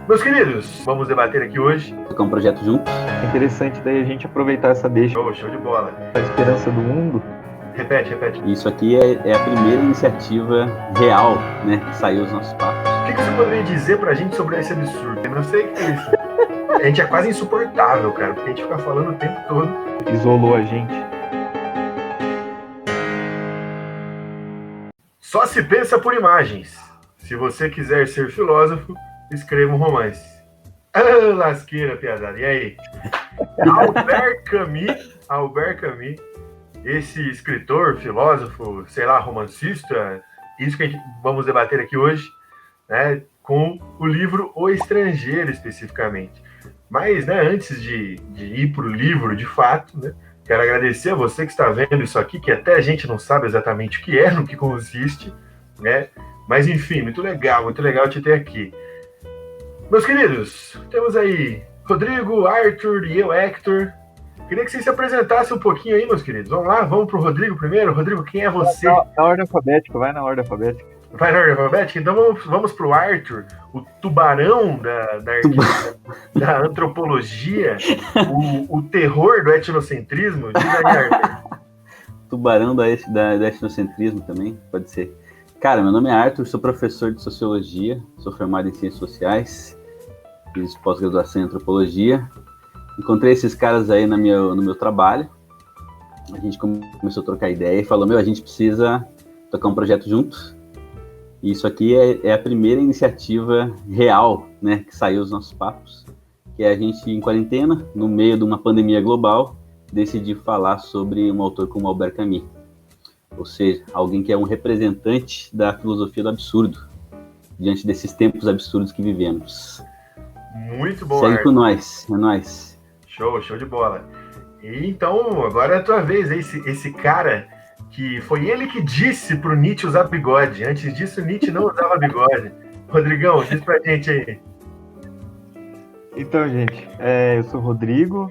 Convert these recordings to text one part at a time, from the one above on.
Meus queridos, vamos debater aqui hoje. Tocar um projeto junto. É interessante daí a gente aproveitar essa deixa. Show de bola. A esperança do mundo. Repete. Isso aqui é a primeira iniciativa real, né, que saiu dos nossos papos. O que você poderia dizer pra gente sobre esse absurdo? Eu não sei o que é isso. A gente é quase insuportável, cara, porque a gente fica falando o tempo todo. Isolou a gente. Só se pensa por imagens. Se você quiser ser filósofo, escreva um romance. Ah, lasqueira, piadada. E aí? Albert Camus, esse escritor, filósofo, sei lá, romancista, isso que a gente vamos debater aqui hoje, né, com o livro O Estrangeiro, especificamente. Mas, né, antes de ir para o livro, de fato, né, quero agradecer a você que está vendo isso aqui, que até a gente não sabe exatamente o que é, no que consiste, né? Mas, enfim, muito legal te ter aqui. Meus queridos, temos aí Rodrigo, Arthur e eu, Hector. Queria que vocês se apresentassem um pouquinho aí, meus queridos. Vamos lá, vamos pro Rodrigo primeiro. Rodrigo, quem é você? Na ordem alfabética, vai na ordem alfabética. Vai na ordem alfabética? Então vamos pro Arthur, o tubarão da antropologia, o terror do etnocentrismo. Diz aí, Arthur. Tubarão do etnocentrismo também, pode ser. Cara, meu nome é Arthur, sou professor de Sociologia, sou formado em Ciências Sociais, fiz pós-graduação em Antropologia. Encontrei esses caras aí no meu trabalho, a gente começou a trocar ideia e falou, a gente precisa tocar um projeto junto. E isso aqui é a primeira iniciativa real, né, que saiu dos nossos papos, que é a gente em quarentena, no meio de uma pandemia global, decidir falar sobre um autor como Albert Camus. Ou seja, alguém que é um representante da filosofia do absurdo, diante desses tempos absurdos que vivemos. Muito bom, Segue Arthur. com nós, é nóis. Show de bola. E então, agora é a tua vez, esse cara que foi ele que disse pro Nietzsche usar bigode. Antes disso, Nietzsche não usava bigode. Rodrigão, diz pra gente aí. Então, gente, eu sou o Rodrigo,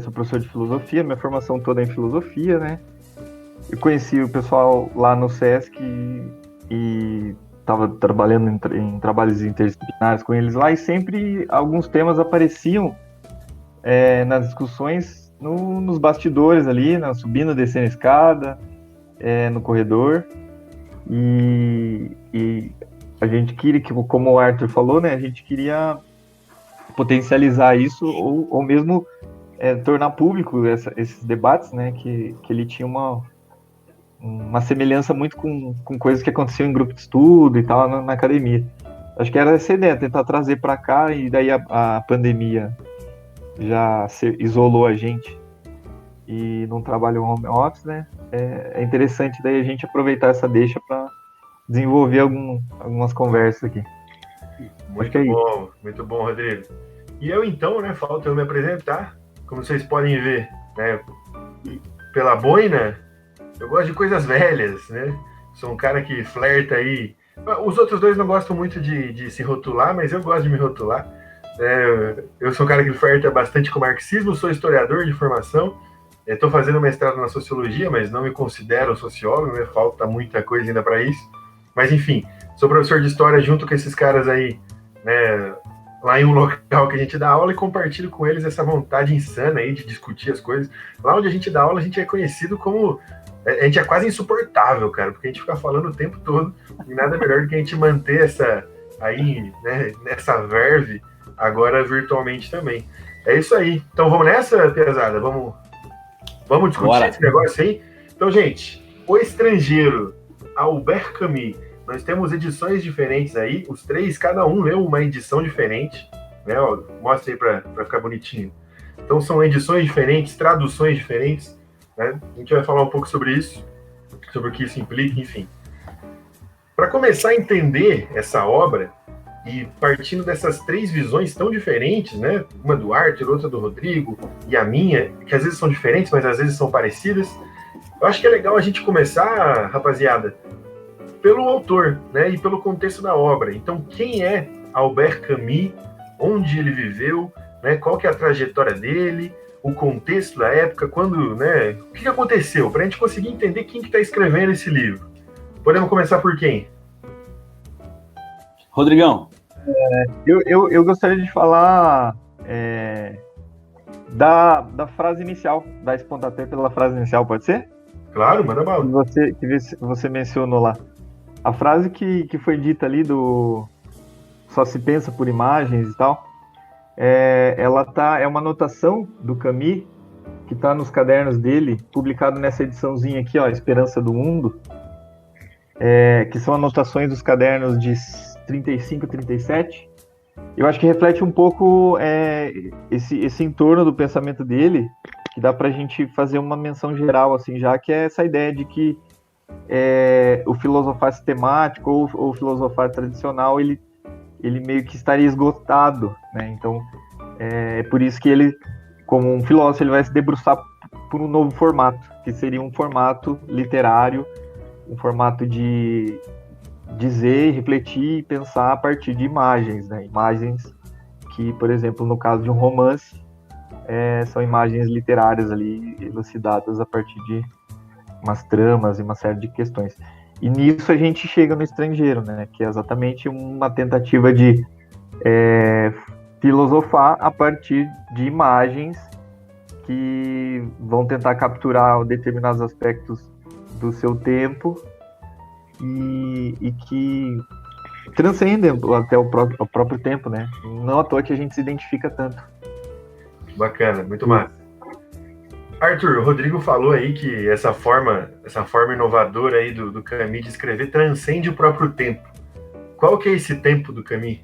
sou professor de filosofia, minha formação toda é em filosofia, né? Eu conheci o pessoal lá no SESC e estava trabalhando em trabalhos interdisciplinares com eles lá, e sempre alguns temas apareciam nas discussões nos bastidores ali, subindo, descendo a escada, no corredor. E a gente queria, como o Arthur falou, né, a gente queria potencializar isso ou mesmo tornar público esses debates, né, que ele tinha uma semelhança muito com coisas que aconteciam em grupo de estudo e tal, na academia. Acho que era essa ideia, tentar trazer para cá, e daí a pandemia já isolou a gente e não trabalha o home office, né? É interessante daí a gente aproveitar essa deixa para desenvolver algumas conversas aqui. Muito bom, Rodrigo. E eu então, né, falta eu me apresentar. Como vocês podem ver, né, pela boina, eu gosto de coisas velhas, né? Sou um cara que flerta aí. Os outros dois não gostam muito de se rotular, mas eu gosto de me rotular. Eu sou um cara que flerta bastante com marxismo, sou historiador de formação. Estou fazendo mestrado na sociologia, mas não me considero sociólogo, né? Falta muita coisa ainda para isso. Mas enfim, sou professor de história junto com esses caras aí, né? Lá em um local que a gente dá aula, e compartilho com eles essa vontade insana aí de discutir as coisas. Lá onde a gente dá aula, a gente é conhecido como... A gente é quase insuportável, cara, porque a gente fica falando o tempo todo, e nada melhor do que a gente manter essa aí, né, nessa verve, agora virtualmente também. É isso aí. Então vamos nessa, pesada? Vamos discutir Bora. Esse negócio aí? Então, gente, O Estrangeiro, Albert Camus. Nós temos edições diferentes aí, os três, cada um leu uma edição diferente, né? Ó, mostra aí para ficar bonitinho. Então são edições diferentes, traduções diferentes, né? A gente vai falar um pouco sobre isso, sobre o que isso implica, enfim. Para começar a entender essa obra, e partindo dessas três visões tão diferentes, né? Uma do Arthur, outra do Rodrigo, e a minha, que às vezes são diferentes, mas às vezes são parecidas, eu acho que é legal a gente começar, rapaziada, pelo autor, né? E pelo contexto da obra. Então, quem é Albert Camus? Onde ele viveu? Né? Qual que é a trajetória dele? O contexto da época? Quando, né? O que aconteceu? Para a gente conseguir entender quem que está escrevendo esse livro. Podemos começar por quem? Rodrigão. Eu gostaria de falar da frase inicial, dar esse pontapé pela frase inicial, pode ser? Claro, manda bala. Você mencionou lá. A frase que foi dita ali do só se pensa por imagens e tal, é uma anotação do Camus que está nos cadernos dele, publicado nessa ediçãozinha aqui, ó, Esperança do Mundo, que são anotações dos cadernos de 35 e 37. Eu acho que reflete um pouco esse entorno do pensamento dele, que dá para a gente fazer uma menção geral, assim, já que é essa ideia de que o filosofar sistemático ou filosofar tradicional, ele meio que estaria esgotado, né? Então, é por isso que ele, como um filósofo, ele vai se debruçar por um novo formato, que seria um formato literário, um formato de dizer, refletir e pensar a partir de imagens, né? Imagens que, por exemplo, no caso de um romance, são imagens literárias ali, elucidadas a partir de umas tramas e uma série de questões. E nisso a gente chega no Estrangeiro, né? Que é exatamente uma tentativa de filosofar a partir de imagens que vão tentar capturar determinados aspectos do seu tempo e que transcendem até o próprio tempo, né? Não à toa que a gente se identifica tanto. Bacana, muito massa. Arthur, o Rodrigo falou aí que essa forma inovadora aí do Camus de escrever transcende o próprio tempo. Qual que é esse tempo do Camus?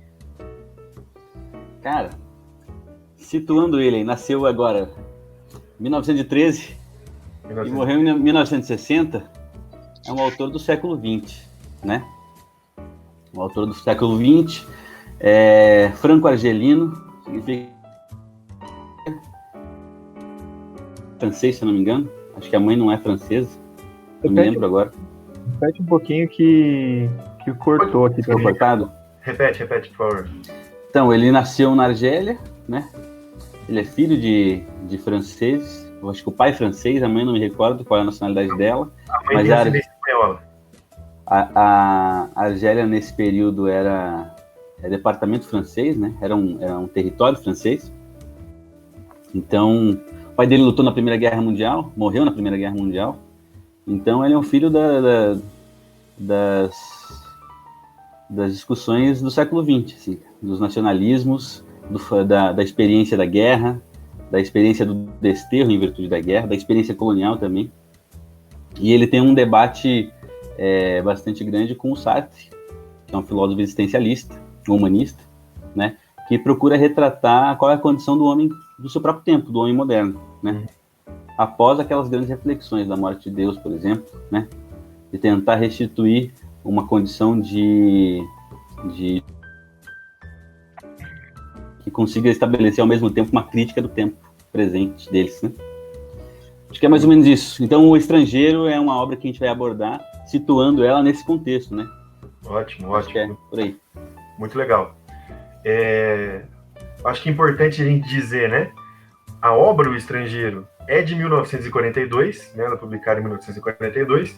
Cara, situando ele, nasceu agora em 1913 e morreu em 1960, é um autor do século XX, né? Um autor do século XX, franco-argelino, significa francês, se eu não me engano. Acho que a mãe não é francesa. Não me lembro agora. Repete um pouquinho que cortou aqui. Ficou cortado? Repete, por favor. Então, ele nasceu na Argélia, né? Ele é filho de franceses. Eu acho que o pai é francês, a mãe não me recordo qual é a nacionalidade dela. A mãe tem ascendência espanhola. A Argélia, nesse período, era departamento francês, né? Era um território francês. Então, o pai dele lutou na Primeira Guerra Mundial, morreu na Primeira Guerra Mundial. Então, ele é um filho das discussões do século XX, assim, dos nacionalismos, da experiência da guerra, da experiência do desterro em virtude da guerra, da experiência colonial também. E ele tem um debate bastante grande com o Sartre, que é um filósofo existencialista, um humanista, né, que procura retratar qual é a condição do homem do seu próprio tempo, do homem moderno, né, após aquelas grandes reflexões da morte de Deus, por exemplo, né, de tentar restituir uma condição de que consiga estabelecer ao mesmo tempo uma crítica do tempo presente deles, né? Acho que é mais ou menos isso. Então, O Estrangeiro é uma obra que a gente vai abordar, situando ela nesse contexto, né? Ótimo. Acho que é por aí. Muito legal. Acho que é importante a gente dizer, né? A obra O Estrangeiro é de 1942, né? Ela é publicada em 1942.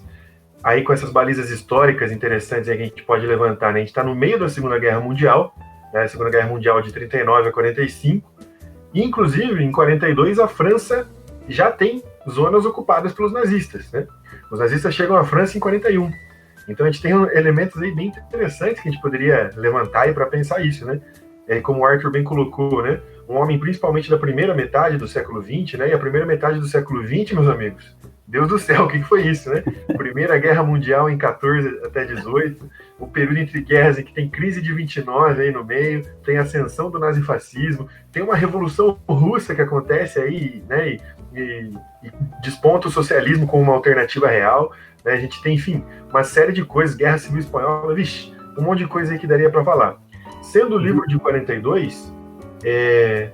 Aí, com essas balizas históricas interessantes que a gente pode levantar, né? A gente está no meio da Segunda Guerra Mundial, né? A Segunda Guerra Mundial de 39 a 45. E, inclusive, em 42, a França já tem zonas ocupadas pelos nazistas, né? Os nazistas chegam à França em 41. Então, a gente tem elementos aí bem interessantes que a gente poderia levantar aí para pensar isso, né? Como o Arthur bem colocou, né? Um homem principalmente da primeira metade do século XX, né? E a primeira metade do século XX, meus amigos, Deus do céu, o que foi isso, né? Primeira Guerra Mundial em 14 até 18, o período entre guerras em que tem crise de 29 aí no meio, tem a ascensão do nazifascismo, tem uma revolução russa que acontece aí, né? E desponta o socialismo como uma alternativa real, né? A gente tem, enfim, uma série de coisas, Guerra Civil Espanhola, vixe, um monte de coisa aí que daria para falar. Sendo o livro de 42, é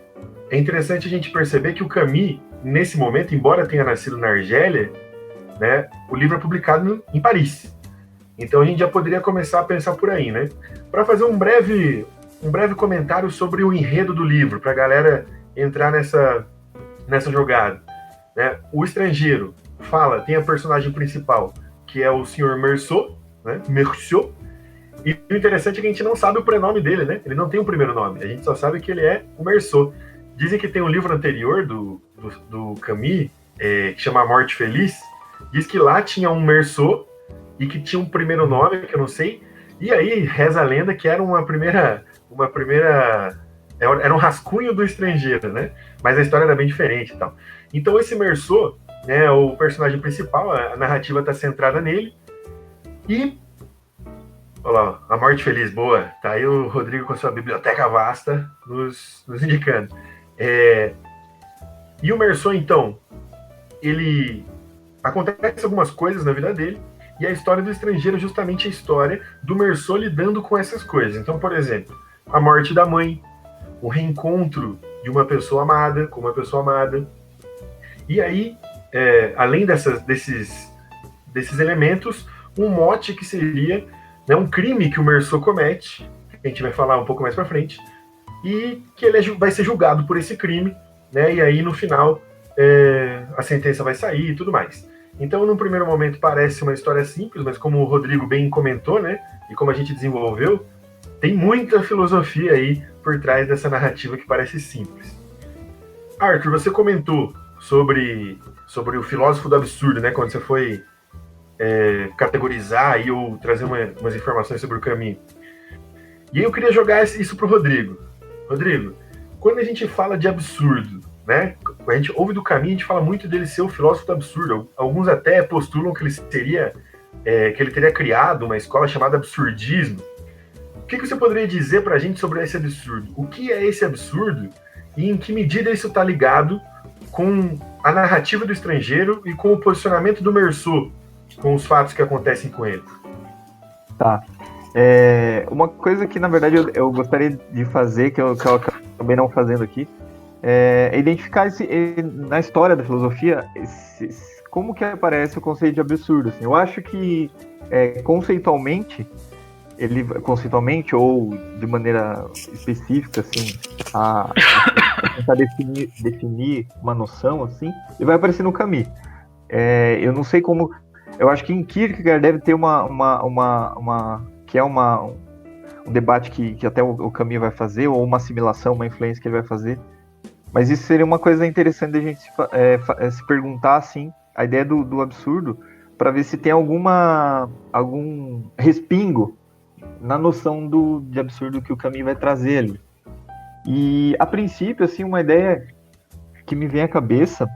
interessante a gente perceber que o Camus, nesse momento, embora tenha nascido na Argélia, né, o livro é publicado em Paris. Então a gente já poderia começar a pensar por aí, né? Para fazer um breve comentário sobre o enredo do livro, para a galera entrar nessa jogada, né? O Estrangeiro tem a personagem principal, que é o Sr. Meursault, né? Meursault. E o interessante é que a gente não sabe o prenome dele, né? Ele não tem um primeiro nome. A gente só sabe que ele é o Meursault. Dizem que tem um livro anterior do Camus, que chama A Morte Feliz. Diz que lá tinha um Meursault e que tinha um primeiro nome, que eu não sei. E aí reza a lenda que era uma primeira era um rascunho do Estrangeiro, né? Mas a história era bem diferente e tal. Então esse Meursault, né, o personagem principal, a narrativa está centrada nele. E olha lá, A Morte Feliz, boa. Tá aí o Rodrigo com a sua biblioteca vasta nos indicando. E o Meursault, então, ele acontece algumas coisas na vida dele, e a história do Estrangeiro é justamente a história do Meursault lidando com essas coisas. Então, por exemplo, a morte da mãe, o reencontro de uma pessoa amada com uma pessoa amada. E aí, além desses elementos, um mote que seria, né, um crime que o Meursault comete, que a gente vai falar um pouco mais para frente, e que ele vai ser julgado por esse crime, né, e aí no final a sentença vai sair e tudo mais. Então, num primeiro momento, parece uma história simples, mas como o Rodrigo bem comentou, né, e como a gente desenvolveu, tem muita filosofia aí por trás dessa narrativa que parece simples. Arthur, você comentou sobre o filósofo do absurdo, né, quando você foi categorizar aí, ou trazer umas informações sobre o Camus. E aí eu queria jogar isso pro Rodrigo. Rodrigo, quando a gente fala de absurdo, né, a gente ouve do Camus, a gente fala muito dele ser o filósofo do absurdo. Alguns até postulam que ele teria criado uma escola chamada absurdismo. O que você poderia dizer pra gente sobre esse absurdo? O que é esse absurdo e em que medida isso está ligado com a narrativa do Estrangeiro e com o posicionamento do Meursault, com os fatos que acontecem com ele? Tá. Uma coisa que, na verdade, eu gostaria de fazer, que eu acabei não fazendo aqui, é identificar na história da filosofia como que aparece o conceito de absurdo. Assim. Eu acho que, conceitualmente ou de maneira específica, assim, a tentar definir uma noção, assim, ele vai aparecer no Camus. Eu não sei como. Eu acho que em Kierkegaard deve ter um debate que até o Camus vai fazer, ou uma assimilação, uma influência que ele vai fazer. Mas isso seria uma coisa interessante da gente se perguntar, assim, a ideia do absurdo, para ver se tem algum respingo na noção de absurdo que o Camus vai trazer ali. E, a princípio, assim, uma ideia que me vem à cabeça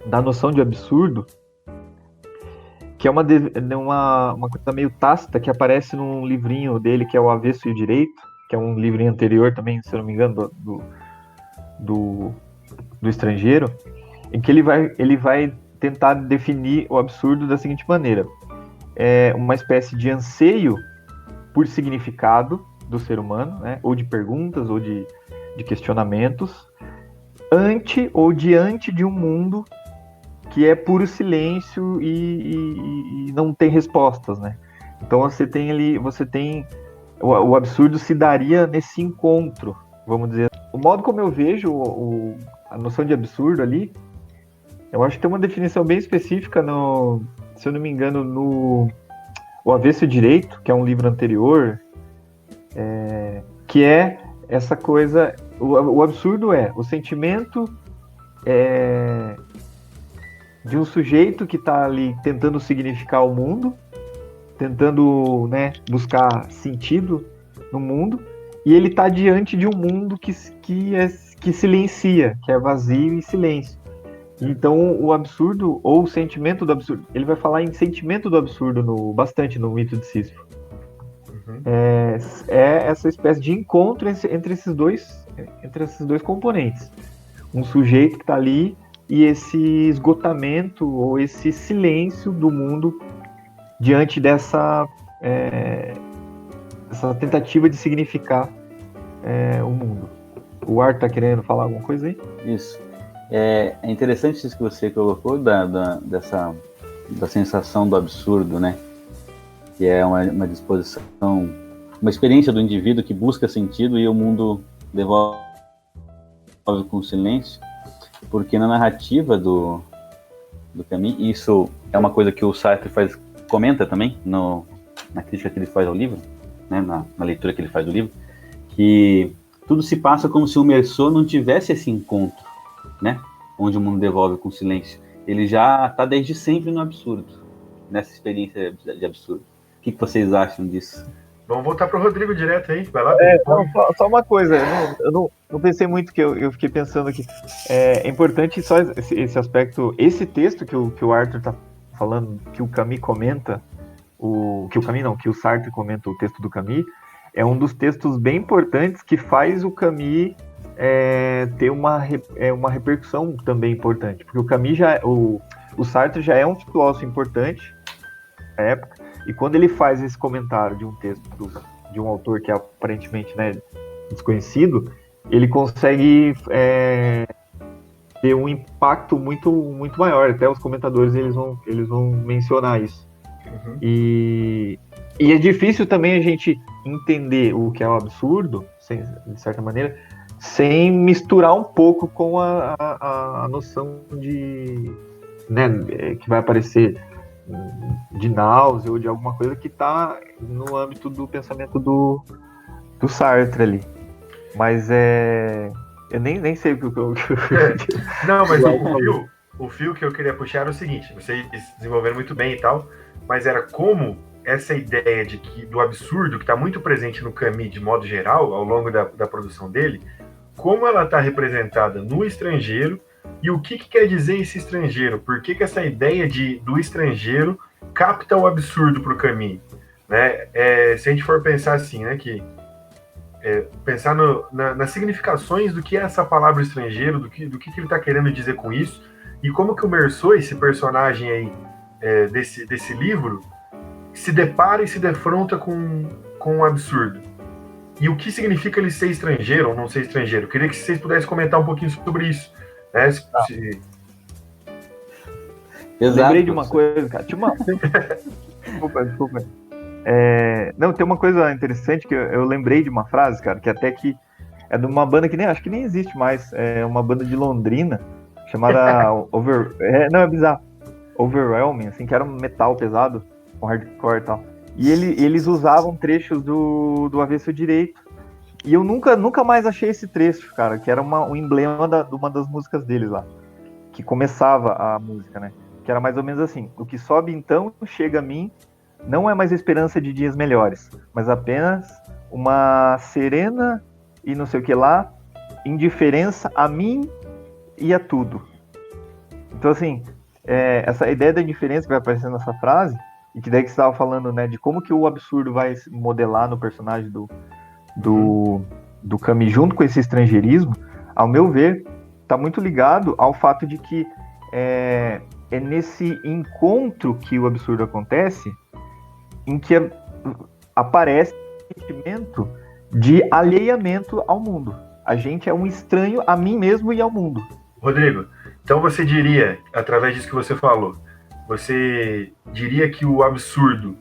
da noção de absurdo, que é uma coisa meio tácita, que aparece num livrinho dele, que é O Avesso e o Direito, que é um livrinho anterior também, se eu não me engano, do Estrangeiro, em que ele vai tentar definir o absurdo da seguinte maneira: é uma espécie de anseio por significado do ser humano, né, ou de perguntas, ou de questionamentos, diante de um mundo que é puro silêncio e não tem respostas, né? Então você tem o absurdo se daria nesse encontro, vamos dizer. O modo como eu vejo a noção de absurdo ali, eu acho que tem uma definição bem específica se eu não me engano, no O Avesso e o Direito, que é um livro anterior, que é essa coisa. O absurdo é o sentimento de um sujeito que está ali tentando significar o mundo, tentando, né, buscar sentido no mundo, e ele está diante de um mundo que silencia, que é vazio e silêncio. Então, o absurdo, ou o sentimento do absurdo, ele vai falar em sentimento do absurdo bastante no mito de Sísifo. Uhum. É essa espécie de encontro entre esses dois componentes. Um sujeito que está ali e esse esgotamento ou esse silêncio do mundo diante dessa essa tentativa de significar o mundo. O Arthur está querendo falar alguma coisa aí? Isso. É interessante isso que você colocou da sensação do absurdo, né? Que é uma disposição, uma experiência do indivíduo que busca sentido e o mundo devolve com silêncio. Porque na narrativa do Camus, isso é uma coisa que o Sartre comenta também na crítica que ele faz ao livro, né, na leitura que ele faz do livro, que tudo se passa como se o Meursault não tivesse esse encontro, né, onde o mundo devolve com silêncio. Ele já está desde sempre no absurdo, nessa experiência de absurdo. O que vocês acham disso? Vamos voltar para o Rodrigo direto aí. Vai lá. Só uma coisa, eu não pensei muito, que eu fiquei pensando que é importante só esse aspecto, esse texto que o Arthur está falando, que o Camus comenta, que o Sartre comenta, o texto do Camus, é um dos textos bem importantes que faz o Camus ter uma repercussão também importante, porque o Camus o Sartre já é um filósofo importante na época, e quando ele faz esse comentário de um texto de um autor que é aparentemente, né, desconhecido, ele consegue ter um impacto muito, muito maior. Até os comentadores eles vão mencionar isso. Uhum. E é difícil também a gente entender o que é o absurdo, de certa maneira, sem misturar um pouco com a noção de, né, que vai aparecer de náusea ou de alguma coisa que está no âmbito do pensamento do Sartre ali. Mas eu nem sei o que eu... Não, mas o fio que eu queria puxar era o seguinte: vocês desenvolveram muito bem e tal, mas era como essa ideia do absurdo, que está muito presente no Camus de modo geral, ao longo da produção dele, como ela está representada no estrangeiro, e o que quer dizer esse estrangeiro? Por que essa ideia do estrangeiro capta o absurdo para o Camus? Né? Se a gente for pensar assim, né, pensar nas significações do que é essa palavra estrangeiro, do que ele está querendo dizer com isso, e como que o Meursault, esse personagem aí desse livro, se depara e se defronta com o absurdo. E o que significa ele ser estrangeiro ou não ser estrangeiro? Eu queria que vocês pudessem comentar um pouquinho sobre isso. Né? Exato. Lembrei de uma coisa, cara. Desculpa. Não, tem uma coisa interessante que eu lembrei de uma frase, cara, que até que é de uma banda que acho que nem existe mais. É uma banda de Londrina chamada não, é bizarro. Overwhelming, assim, que era um metal pesado, com hardcore e tal. E eles usavam trechos do Avesso Direito. E eu nunca mais achei esse trecho, cara, que era um emblema de uma das músicas deles lá. Que começava a música, né? Que era mais ou menos assim: o que sobe então chega a mim, não é mais esperança de dias melhores, mas apenas uma serena e não sei o que lá, indiferença a mim e a tudo. Então, assim, essa ideia da indiferença que vai aparecendo nessa frase, e que daí que você estava falando, né, de como que o absurdo vai se modelar no personagem do Camus junto com esse estrangeirismo, ao meu ver, está muito ligado ao fato de que é nesse encontro que o absurdo acontece, em que aparece o sentimento de alheiamento ao mundo. A gente é um estranho a mim mesmo e ao mundo. Rodrigo, então você diria, através disso que você falou, você diria que o absurdo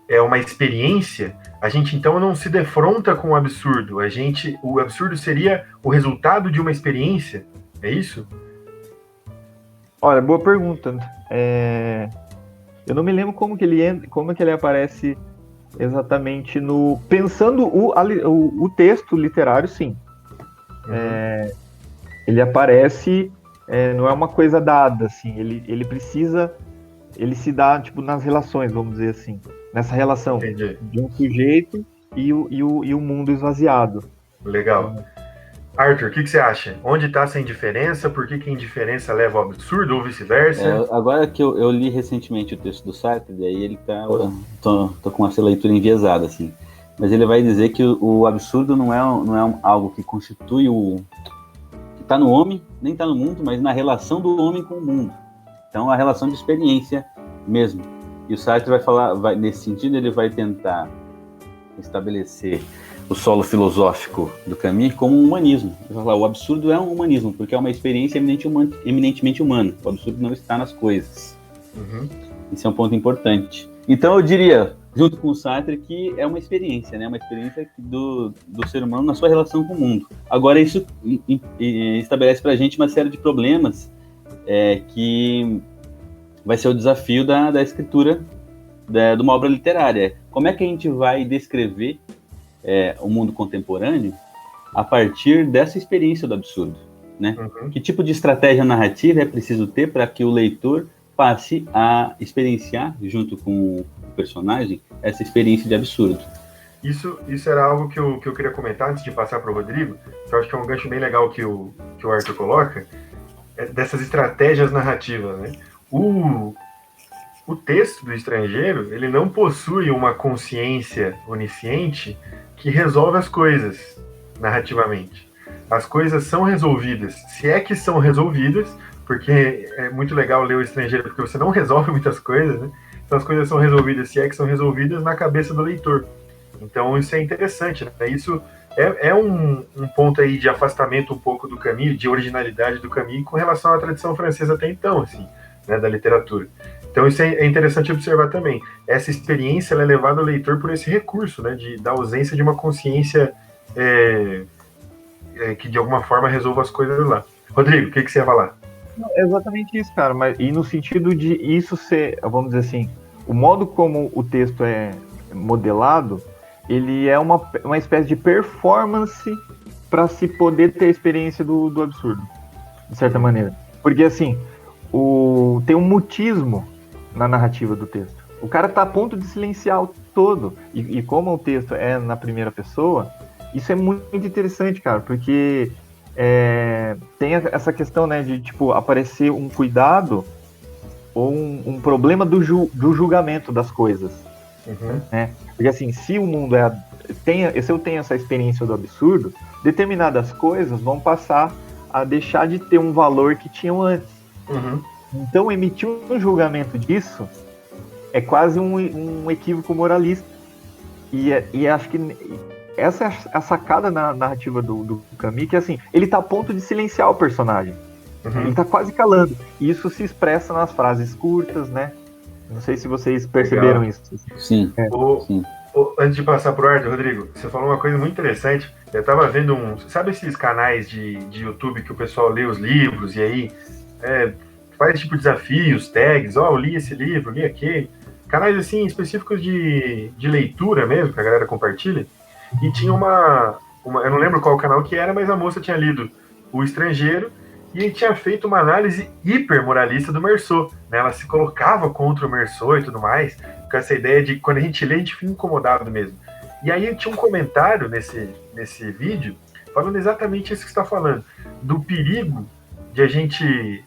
é uma experiência? A gente então não se defronta com o absurdo. O absurdo seria o resultado de uma experiência? É isso? Olha, boa pergunta. Eu não me lembro como que ele aparece exatamente pensando o texto literário, sim. Uhum. Ele aparece, não é uma coisa dada, assim. Ele se dá, tipo, nas relações, vamos dizer assim. Nessa relação. Entendi. De um sujeito e o mundo esvaziado. Legal. Arthur, o que você acha? Onde está essa indiferença? Por que a indiferença leva ao absurdo ou vice-versa? Agora que eu li recentemente o texto do Sartre, daí ele tá... Tô com essa leitura enviesada, assim. Mas ele vai dizer que o absurdo não é algo que constitui que está no homem, nem está no mundo, mas na relação do homem com o mundo. Então, a relação de experiência mesmo. E o Sartre nesse sentido, ele vai tentar estabelecer o solo filosófico do Camus como um humanismo. Ele vai falar, o absurdo é um humanismo, porque é uma experiência eminentemente humana. O absurdo não está nas coisas. Uhum. Esse é um ponto importante. Então, eu diria, junto com o Sartre, que é uma experiência, né? Uma experiência do ser humano na sua relação com o mundo. Agora, isso estabelece para a gente uma série de problemas que vai ser o desafio da escritura de uma obra literária. Como é que a gente vai descrever o mundo contemporâneo a partir dessa experiência do absurdo, né? Que tipo de estratégia narrativa é preciso ter para que o leitor passe a experienciar, junto com o personagem, essa experiência de absurdo? Isso era algo que eu queria comentar antes de passar para o Rodrigo, que eu acho que é um gancho bem legal que o Arthur coloca, dessas estratégias narrativas, né? O texto do estrangeiro, ele não possui uma consciência onisciente que resolve as coisas narrativamente. As coisas são resolvidas, se é que são resolvidas, porque é muito legal ler o estrangeiro, porque você não resolve muitas coisas, né? Então as coisas são resolvidas, se é que são resolvidas, na cabeça do leitor. Então isso é interessante, né? Isso é um ponto aí de afastamento um pouco do Camus, de originalidade do Camus com relação à tradição francesa até então, assim, né, da literatura. Então isso é interessante observar também. Essa experiência ela é levada ao leitor por esse recurso, né, da ausência de uma consciência que de alguma forma resolva as coisas lá. Rodrigo, o que você ia falar? É exatamente isso, cara. E no sentido de isso ser, vamos dizer assim, o modo como o texto é modelado, ele é uma espécie de performance para se poder ter a experiência do absurdo, de certa maneira. Porque, assim, tem um mutismo na narrativa do texto. O cara tá a ponto de silenciar o todo. E como o texto é na primeira pessoa, isso é muito interessante, cara, porque tem essa questão, né, de, tipo, aparecer um cuidado ou um problema do julgamento das coisas. Né? Porque, assim, se o mundo se eu tenho essa experiência do absurdo, determinadas coisas vão passar a deixar de ter um valor que tinham antes. Então, emitir um julgamento disso é quase um equívoco moralista. E acho que essa é a sacada na narrativa do Camus, que, assim, ele tá a ponto de silenciar o personagem. Ele tá quase calando. E isso se expressa nas frases curtas, né? Não sei se vocês perceberam isso. Sim. Sim. Antes de passar pro Arthur, Rodrigo, você falou uma coisa muito interessante. Eu tava vendo sabe esses canais de YouTube que o pessoal lê os livros e aí faz tipo desafios, tags, eu li esse livro, li aquele. Canais assim específicos de leitura mesmo, que a galera compartilha. E tinha eu não lembro qual canal que era, mas a moça tinha lido O Estrangeiro e tinha feito uma análise hiper moralista do Meursault, né? Ela se colocava contra o Meursault e tudo mais, com essa ideia de quando a gente lê, a gente fica incomodado mesmo. E aí tinha um comentário nesse vídeo falando exatamente isso que você está falando, do perigo de a gente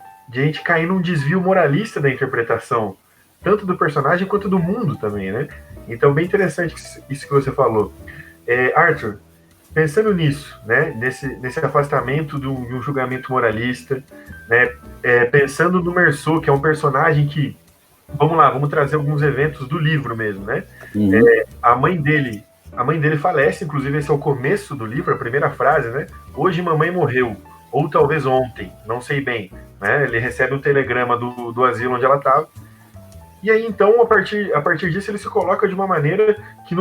cair num desvio moralista da interpretação, tanto do personagem quanto do mundo também, né? Então, bem interessante isso que você falou. Arthur, pensando nisso, né, nesse afastamento de um julgamento moralista, né, pensando no Meursault, que é um personagem que, vamos trazer alguns eventos do livro mesmo, né? A mãe dele falece, inclusive esse é o começo do livro, a primeira frase, né? Hoje mamãe morreu, ou talvez ontem, não sei bem, né? Ele recebe um telegrama do asilo onde ela estava. E aí, então, a partir disso, ele se coloca de uma maneira que,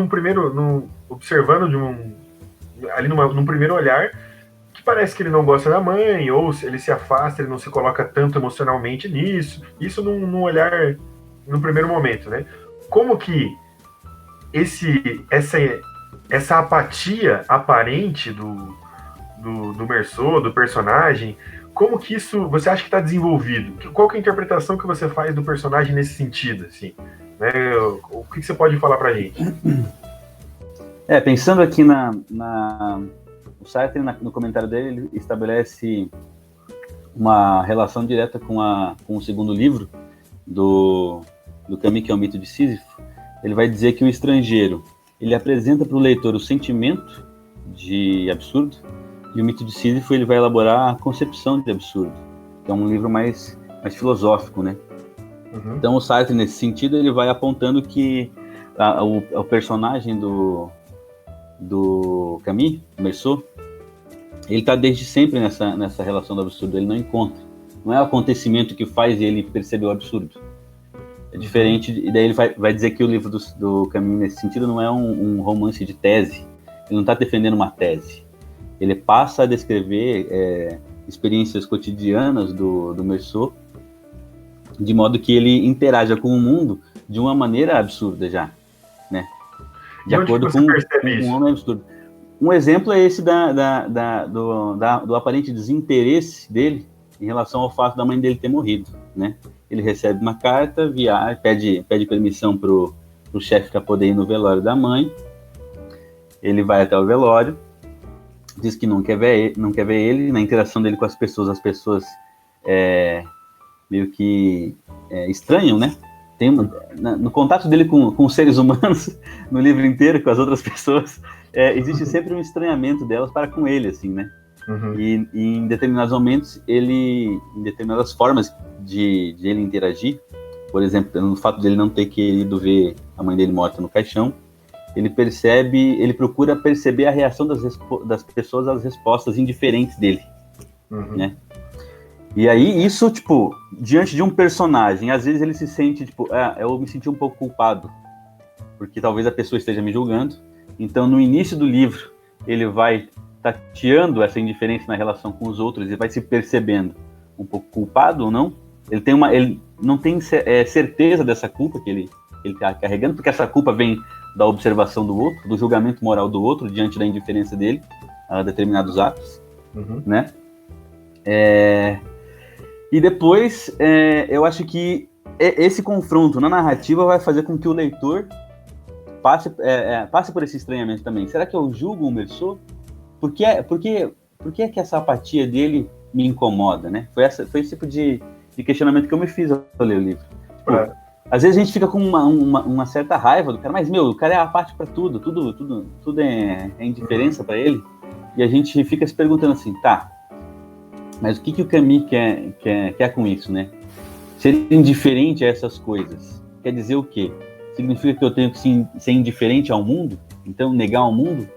observando num primeiro olhar, que parece que ele não gosta da mãe, ou ele se afasta, ele não se coloca tanto emocionalmente nisso. Isso num olhar, no primeiro momento, né? Como que essa apatia aparente do Meursault, do personagem, como que isso você acha que está desenvolvido? Qual que é a interpretação que você faz do personagem nesse sentido, assim? Né? O que você pode falar pra gente? Pensando aqui o Sartre, no comentário dele, ele estabelece uma relação direta com o segundo livro do Camus, que é o Mito de Sísifo. Ele vai dizer que o estrangeiro, ele apresenta para o leitor o sentimento de absurdo, e o Mito de Sísifo ele vai elaborar a concepção de absurdo, que é um livro mais filosófico, né? Então o Sartre, nesse sentido, ele vai apontando que o personagem do Camus, Meursault, ele está desde sempre nessa relação do absurdo, ele não encontra. Não é o acontecimento que faz ele perceber o absurdo. É diferente, e daí ele vai dizer que o livro do Camus, nesse sentido, não é um romance de tese, ele não está defendendo uma tese. Ele passa a descrever experiências cotidianas do Meursault, de modo que ele interaja com o mundo de uma maneira absurda já, né? De E onde acordo que você com percebe um isso? homem absurdo. Um exemplo é esse do aparente desinteresse dele em relação ao fato da mãe dele ter morrido, né? Ele recebe uma carta, pede permissão pro chefe para poder ir no velório da mãe. Ele vai até o velório, diz que não quer ver ele. Na interação dele com as pessoas meio que estranham, né? No contato dele com os seres humanos, no livro inteiro, com as outras pessoas, existe sempre um estranhamento delas para com ele, assim, né? Uhum. E em determinados momentos, em determinadas formas de ele interagir, por exemplo, no fato de ele não ter querido ver a mãe dele morta no caixão, ele procura perceber a reação das pessoas às respostas indiferentes dele, né? E aí, isso, tipo, diante de um personagem, às vezes ele se sente, tipo, eu me senti um pouco culpado, porque talvez a pessoa esteja me julgando. Então, no início do livro, ele vai tateando essa indiferença na relação com os outros e vai se percebendo um pouco culpado ou não. Ele não tem certeza dessa culpa que ele está carregando, porque essa culpa vem da observação do outro, do julgamento moral do outro, diante da indiferença dele a determinados atos, né? E depois, eu acho que esse confronto na narrativa vai fazer com que o leitor passe por esse estranhamento também. Será que eu julgo o Meursault? Por que é que essa apatia dele me incomoda, né? Foi esse tipo de questionamento que eu me fiz ao ler o livro. Tipo, às vezes a gente fica com uma certa raiva do cara, mas, o cara é apático para tudo é indiferença para ele, e a gente fica se perguntando assim, tá, mas o que o Camus quer com isso, né? Ser indiferente a essas coisas quer dizer o quê? Significa que eu tenho que ser indiferente ao mundo? Então negar ao mundo?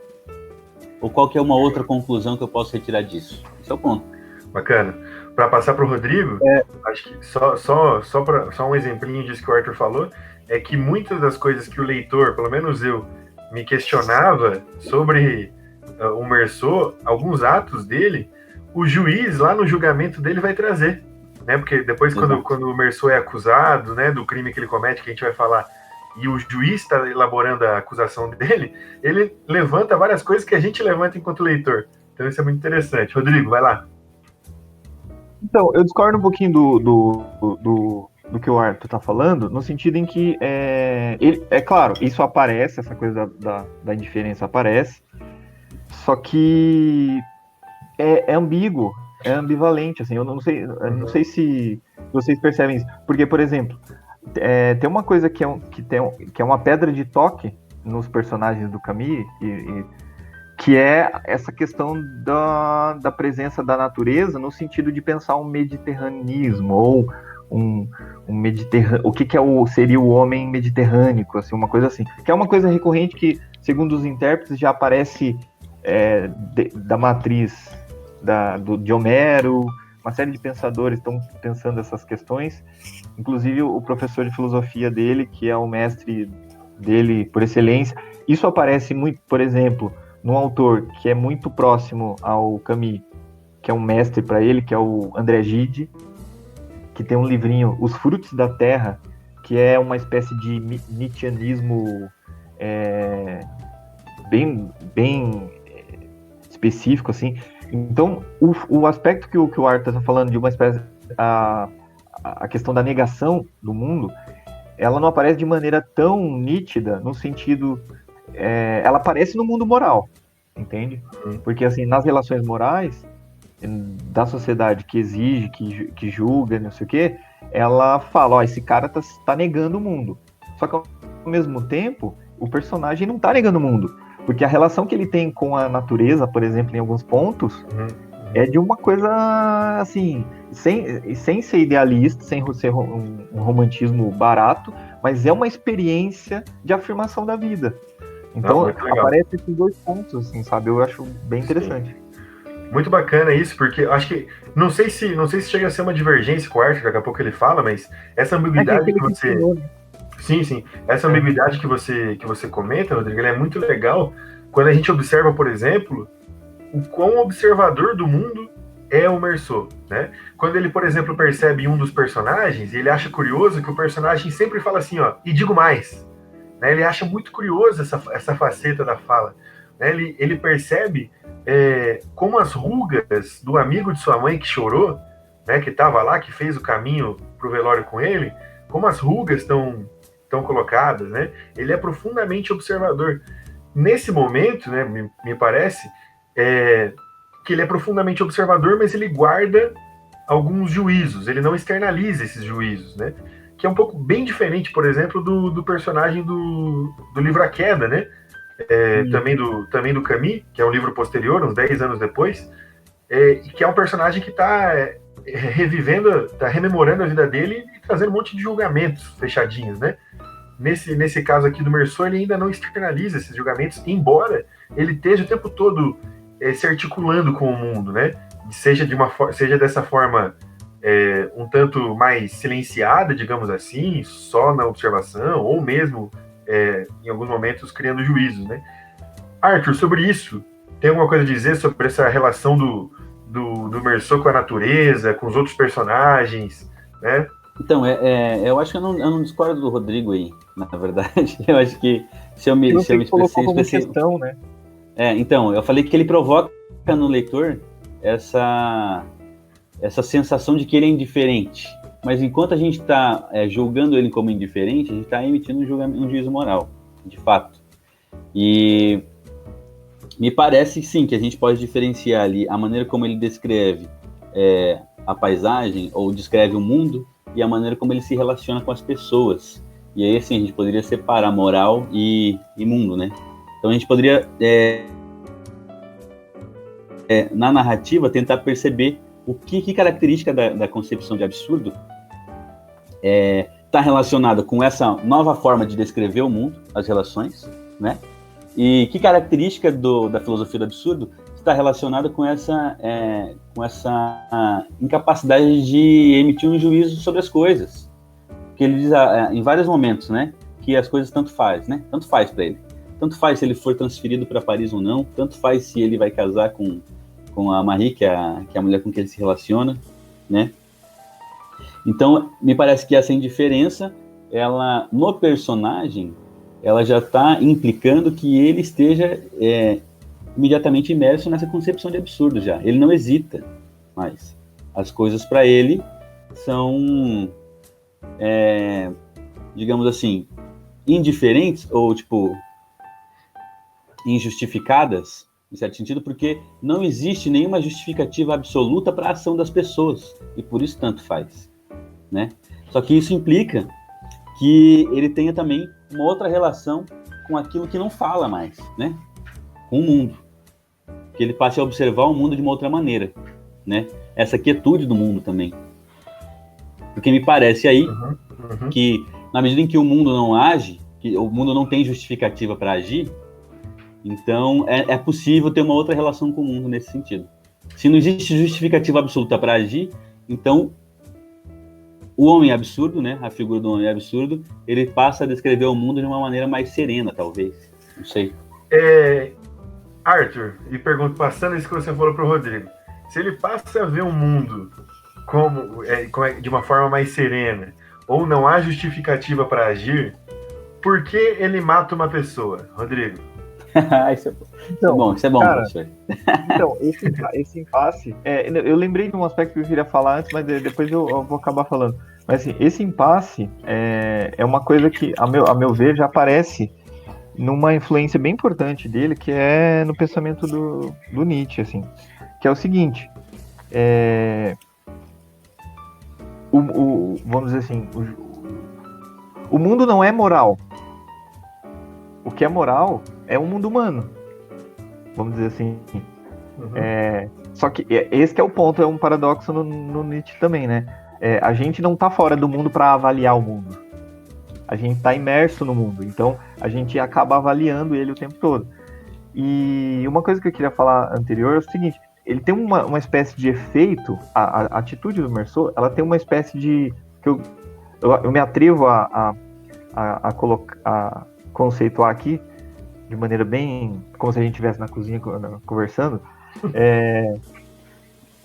Ou qual que é uma outra conclusão que eu posso retirar disso? Esse é o ponto. Bacana. Para passar para o Rodrigo, acho que só um exemplinho disso que o Arthur falou, é que muitas das coisas que o leitor, pelo menos eu, me questionava sobre o Meursault, alguns atos dele, o juiz lá no julgamento dele vai trazer, né? Porque depois quando o Meursault é acusado, né, do crime que ele comete, que a gente vai falar, e o juiz está elaborando a acusação dele, ele levanta várias coisas que a gente levanta enquanto leitor. Então isso é muito interessante. Rodrigo, vai lá. Então, eu discordo um pouquinho do que o Arthur está falando, no sentido em que, claro, isso aparece, essa coisa da indiferença aparece, só que é ambíguo, é ambivalente, assim, eu não sei se vocês percebem isso, porque, por exemplo, tem uma coisa que é uma pedra de toque nos personagens do Camus, que é essa questão da presença da natureza no sentido de pensar um mediterranismo, ou o que seria o homem mediterrâneo, assim, uma coisa assim, que é uma coisa recorrente que, segundo os intérpretes, já aparece da matriz de Homero. Uma série de pensadores estão pensando essas questões, inclusive o professor de filosofia dele, que é o mestre dele por excelência. Isso aparece muito, por exemplo, num autor que é muito próximo ao Camus, que é um mestre para ele, que é o André Gide, que tem um livrinho, Os Frutos da Terra, que é uma espécie de nietzscheanismo bem específico, assim. Então, o aspecto que o Arthur está falando de uma espécie, a questão da negação do mundo, ela não aparece de maneira tão nítida, no sentido, ela aparece no mundo moral, entende? Porque, assim, nas relações morais da sociedade que exige, que julga, não sei o quê, ela fala, esse cara tá negando o mundo. Só que, ao mesmo tempo, o personagem não tá negando o mundo. Porque a relação que ele tem com a natureza, por exemplo, em alguns pontos, é de uma coisa, assim, sem ser idealista, sem ser um romantismo barato, mas é uma experiência de afirmação da vida. Então, aparece esses dois pontos, assim, sabe? Eu acho bem interessante. Sim. Muito bacana isso, porque acho que, não sei se chega a ser uma divergência com o Arthur, daqui a pouco ele fala, mas essa ambiguidade que você... Sim. Essa ambiguidade que você comenta, Rodrigo, ela é muito legal quando a gente observa, por exemplo, o quão observador do mundo é o Meursault, né? Quando ele, por exemplo, percebe um dos personagens, ele acha curioso que o personagem sempre fala assim, ó, e digo mais, né? Ele acha muito curioso essa faceta da fala, né? Ele percebe como as rugas do amigo de sua mãe que chorou, né? Que estava lá, que fez o caminho para o velório com ele, como as rugas estão colocadas, né? Ele é profundamente observador. Nesse momento, né, me parece, que ele é profundamente observador, mas ele guarda alguns juízos, ele não externaliza esses juízos, né? Que é um pouco bem diferente, por exemplo, do personagem do livro A Queda, né? Também do Camus, que é um livro posterior, uns 10 anos depois, que é um personagem que está revivendo, está rememorando a vida dele e trazendo um monte de julgamentos fechadinhos, né? Nesse caso aqui do Meursault, ele ainda não externaliza esses julgamentos, embora ele esteja o tempo todo se articulando com o mundo, né? Seja dessa forma um tanto mais silenciada, digamos assim, só na observação, ou mesmo, em alguns momentos, criando juízos, né? Arthur, sobre isso, tem alguma coisa a dizer sobre essa relação do Meursault com a natureza, com os outros personagens, né? Então, eu acho que eu não discordo do Rodrigo aí, na verdade. Eu acho que se eu me expressei... questão, né? Então, eu falei que ele provoca no leitor essa sensação de que ele é indiferente. Mas enquanto a gente está julgando ele como indiferente, a gente está emitindo um juízo moral, de fato. E me parece, sim, que a gente pode diferenciar ali a maneira como ele descreve a paisagem, ou descreve o mundo, e a maneira como ele se relaciona com as pessoas. E aí, assim, a gente poderia separar moral e mundo, né? Então a gente poderia, na narrativa, tentar perceber o que característica da concepção de absurdo está relacionada com essa nova forma de descrever o mundo, as relações, né? E que característica da filosofia do absurdo está relacionada com essa incapacidade de emitir um juízo sobre as coisas. Porque ele diz em vários momentos, né, que as coisas tanto faz, né? Tanto faz para ele. Tanto faz se ele for transferido para Paris ou não, tanto faz se ele vai casar com a Marie, que é a mulher com quem ele se relaciona, né? Então, me parece que essa indiferença, ela, no personagem, ela já está implicando que ele esteja imediatamente imerso nessa concepção de absurdo já. Ele não hesita mais. As coisas para ele são, digamos assim, indiferentes ou, tipo, injustificadas, em certo sentido, porque não existe nenhuma justificativa absoluta para a ação das pessoas, e por isso tanto faz, né? Só que isso implica que ele tenha também uma outra relação com aquilo que não fala mais, né? Com o mundo. Que ele passe a observar o mundo de uma outra maneira, né? Essa quietude do mundo também. Porque me parece aí que, na medida em que o mundo não age, que o mundo não tem justificativa para agir, então é possível ter uma outra relação com o mundo nesse sentido. Se não existe justificativa absoluta para agir, então o homem absurdo, né, a figura do homem absurdo, ele passa a descrever o mundo de uma maneira mais serena, talvez. Não sei. Arthur, e pergunto, passando isso que você falou para o Rodrigo, se ele passa a ver o mundo de uma forma mais serena, ou não há justificativa para agir, por que ele mata uma pessoa, Rodrigo? Isso é bom, cara, professor. Então, esse impasse, eu lembrei de um aspecto que eu queria falar antes, mas depois eu vou acabar falando. Mas assim, esse impasse é uma coisa que, a meu ver, já aparece numa influência bem importante dele, que é no pensamento do Nietzsche, assim, que é o seguinte, vamos dizer assim, o mundo não é moral. O que é moral é o mundo humano, vamos dizer assim. Só que esse que é o ponto, é um paradoxo no Nietzsche também, né? A gente não está fora do mundo para avaliar o mundo. A gente está imerso no mundo, então a gente acaba avaliando ele o tempo todo. E uma coisa que eu queria falar anterior é o seguinte, ele tem uma espécie de efeito, a atitude do Meursault, ela tem uma espécie de... que eu me atrevo a conceituar aqui, de maneira bem... como se a gente estivesse na cozinha conversando,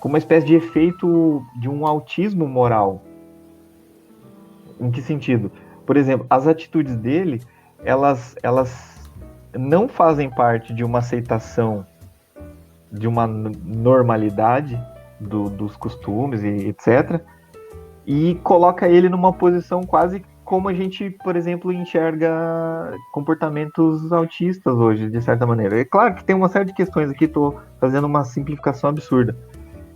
como uma espécie de efeito de um autismo moral. Em que sentido? Por exemplo, as atitudes dele, elas não fazem parte de uma aceitação, de uma normalidade dos costumes e etc. E coloca ele numa posição quase como a gente, por exemplo, enxerga comportamentos autistas hoje, de certa maneira. É claro que tem uma série de questões aqui, estou fazendo uma simplificação absurda,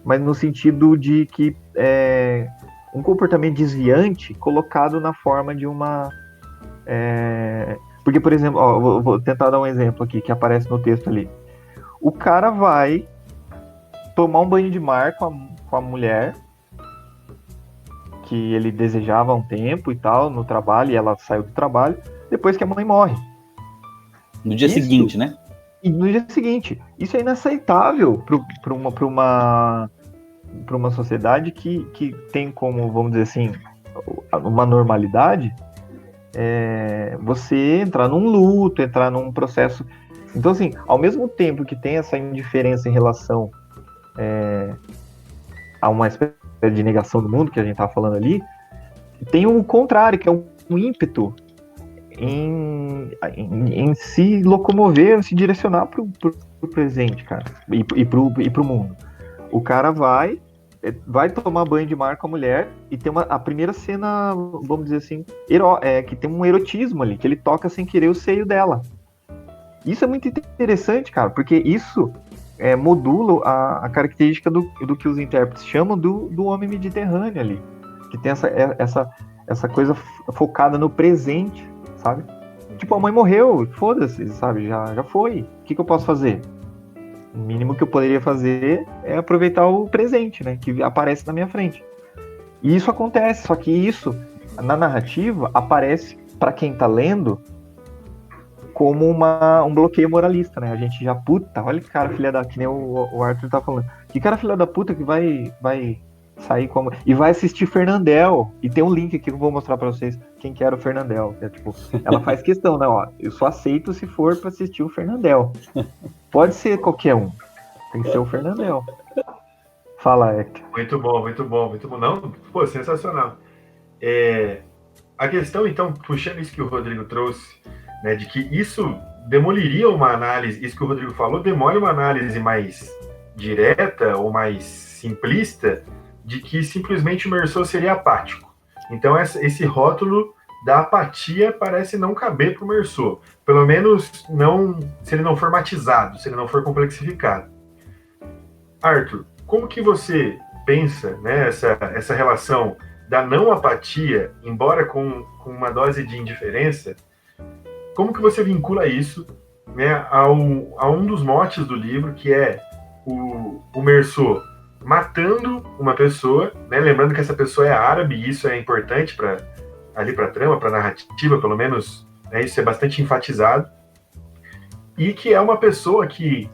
mas no sentido de que um comportamento desviante colocado na forma de uma... Porque, por exemplo, vou tentar dar um exemplo aqui, que aparece no texto ali. O cara vai tomar um banho de mar com a mulher, que ele desejava há um tempo e tal, no trabalho, e ela saiu do trabalho, depois que a mãe morre. No dia seguinte, né? E no dia seguinte. Isso é inaceitável para uma sociedade que tem como, vamos dizer assim, uma normalidade, você entrar num luto, entrar num processo... Então, assim, ao mesmo tempo que tem essa indiferença em relação a uma espécie de negação do mundo, que a gente estava falando ali, tem o contrário, que é um ímpeto em se locomover, se direcionar para o presente, cara, e para o mundo. O cara vai tomar banho de mar com a mulher e tem a primeira cena, vamos dizer assim, que tem um erotismo ali, que ele toca sem querer o seio dela. Isso é muito interessante, cara, porque isso modula a característica do que os intérpretes chamam do homem mediterrâneo ali, que tem essa coisa focada no presente, sabe? Tipo, a mãe morreu, foda-se, sabe? Já foi. O que eu posso fazer? O mínimo que eu poderia fazer é aproveitar o presente, né? Que aparece na minha frente. E isso acontece, só que isso, na narrativa, aparece, para quem tá lendo, como um bloqueio moralista, né? A gente já, puta, olha que cara filha da... Que nem o Arthur tá falando. Que cara filha da puta que vai sair como... E vai assistir Fernandel. E tem um link aqui que eu vou mostrar pra vocês quem que era o Fernandel. É, tipo, ela faz questão, né? Ó, eu só aceito se for pra assistir o Fernandel. Pode ser qualquer um. Tem que ser o Fernandel. Fala, Hector. Muito bom, muito bom, muito bom. Não, pô, sensacional. A questão, então, puxando isso que o Rodrigo trouxe, né, de que isso demoliria uma análise, isso que o Rodrigo falou, demole uma análise mais direta ou mais simplista de que simplesmente o Meursault seria apático. Então, esse rótulo da apatia parece não caber para o Meursault. Pelo menos não, se ele não for matizado, se ele não for complexificado. Arthur, como que você pensa, né, essa relação da não apatia, embora com uma dose de indiferença, como que você vincula isso, né, a um dos motes do livro, que é o Meursault matando uma pessoa, né, lembrando que essa pessoa é árabe, e isso é importante para a trama, para a narrativa, pelo menos, né, isso é bastante enfatizado, e que é uma pessoa que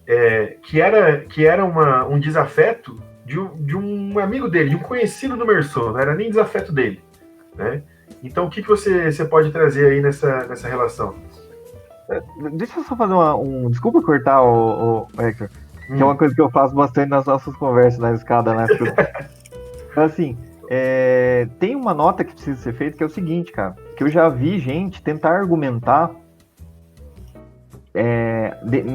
era um desafeto de um amigo dele, de um conhecido do Meursault, não era nem desafeto dele, né? Então, o que você pode trazer aí nessa relação? Deixa eu só fazer desculpa cortar o Hector, que é uma coisa que eu faço bastante nas nossas conversas na escada, né? Então, assim, tem uma nota que precisa ser feita, que é o seguinte, cara, que eu já vi gente tentar argumentar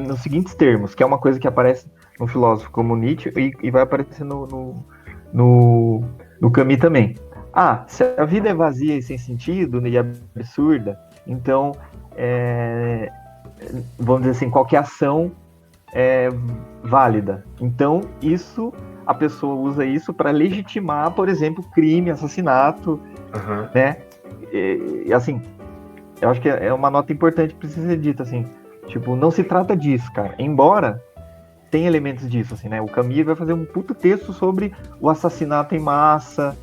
nos seguintes termos, que é uma coisa que aparece no filósofo como Nietzsche e vai aparecer no Camus também. Se a vida é vazia e sem sentido e absurda, então, vamos dizer assim, qualquer ação é válida. Então, a pessoa usa isso para legitimar, por exemplo, crime, assassinato, né? E assim, eu acho que é uma nota importante que precisa ser dita, assim, tipo, não se trata disso, cara, embora tem elementos disso, assim, né? O Camus vai fazer um puto texto sobre o assassinato em massa,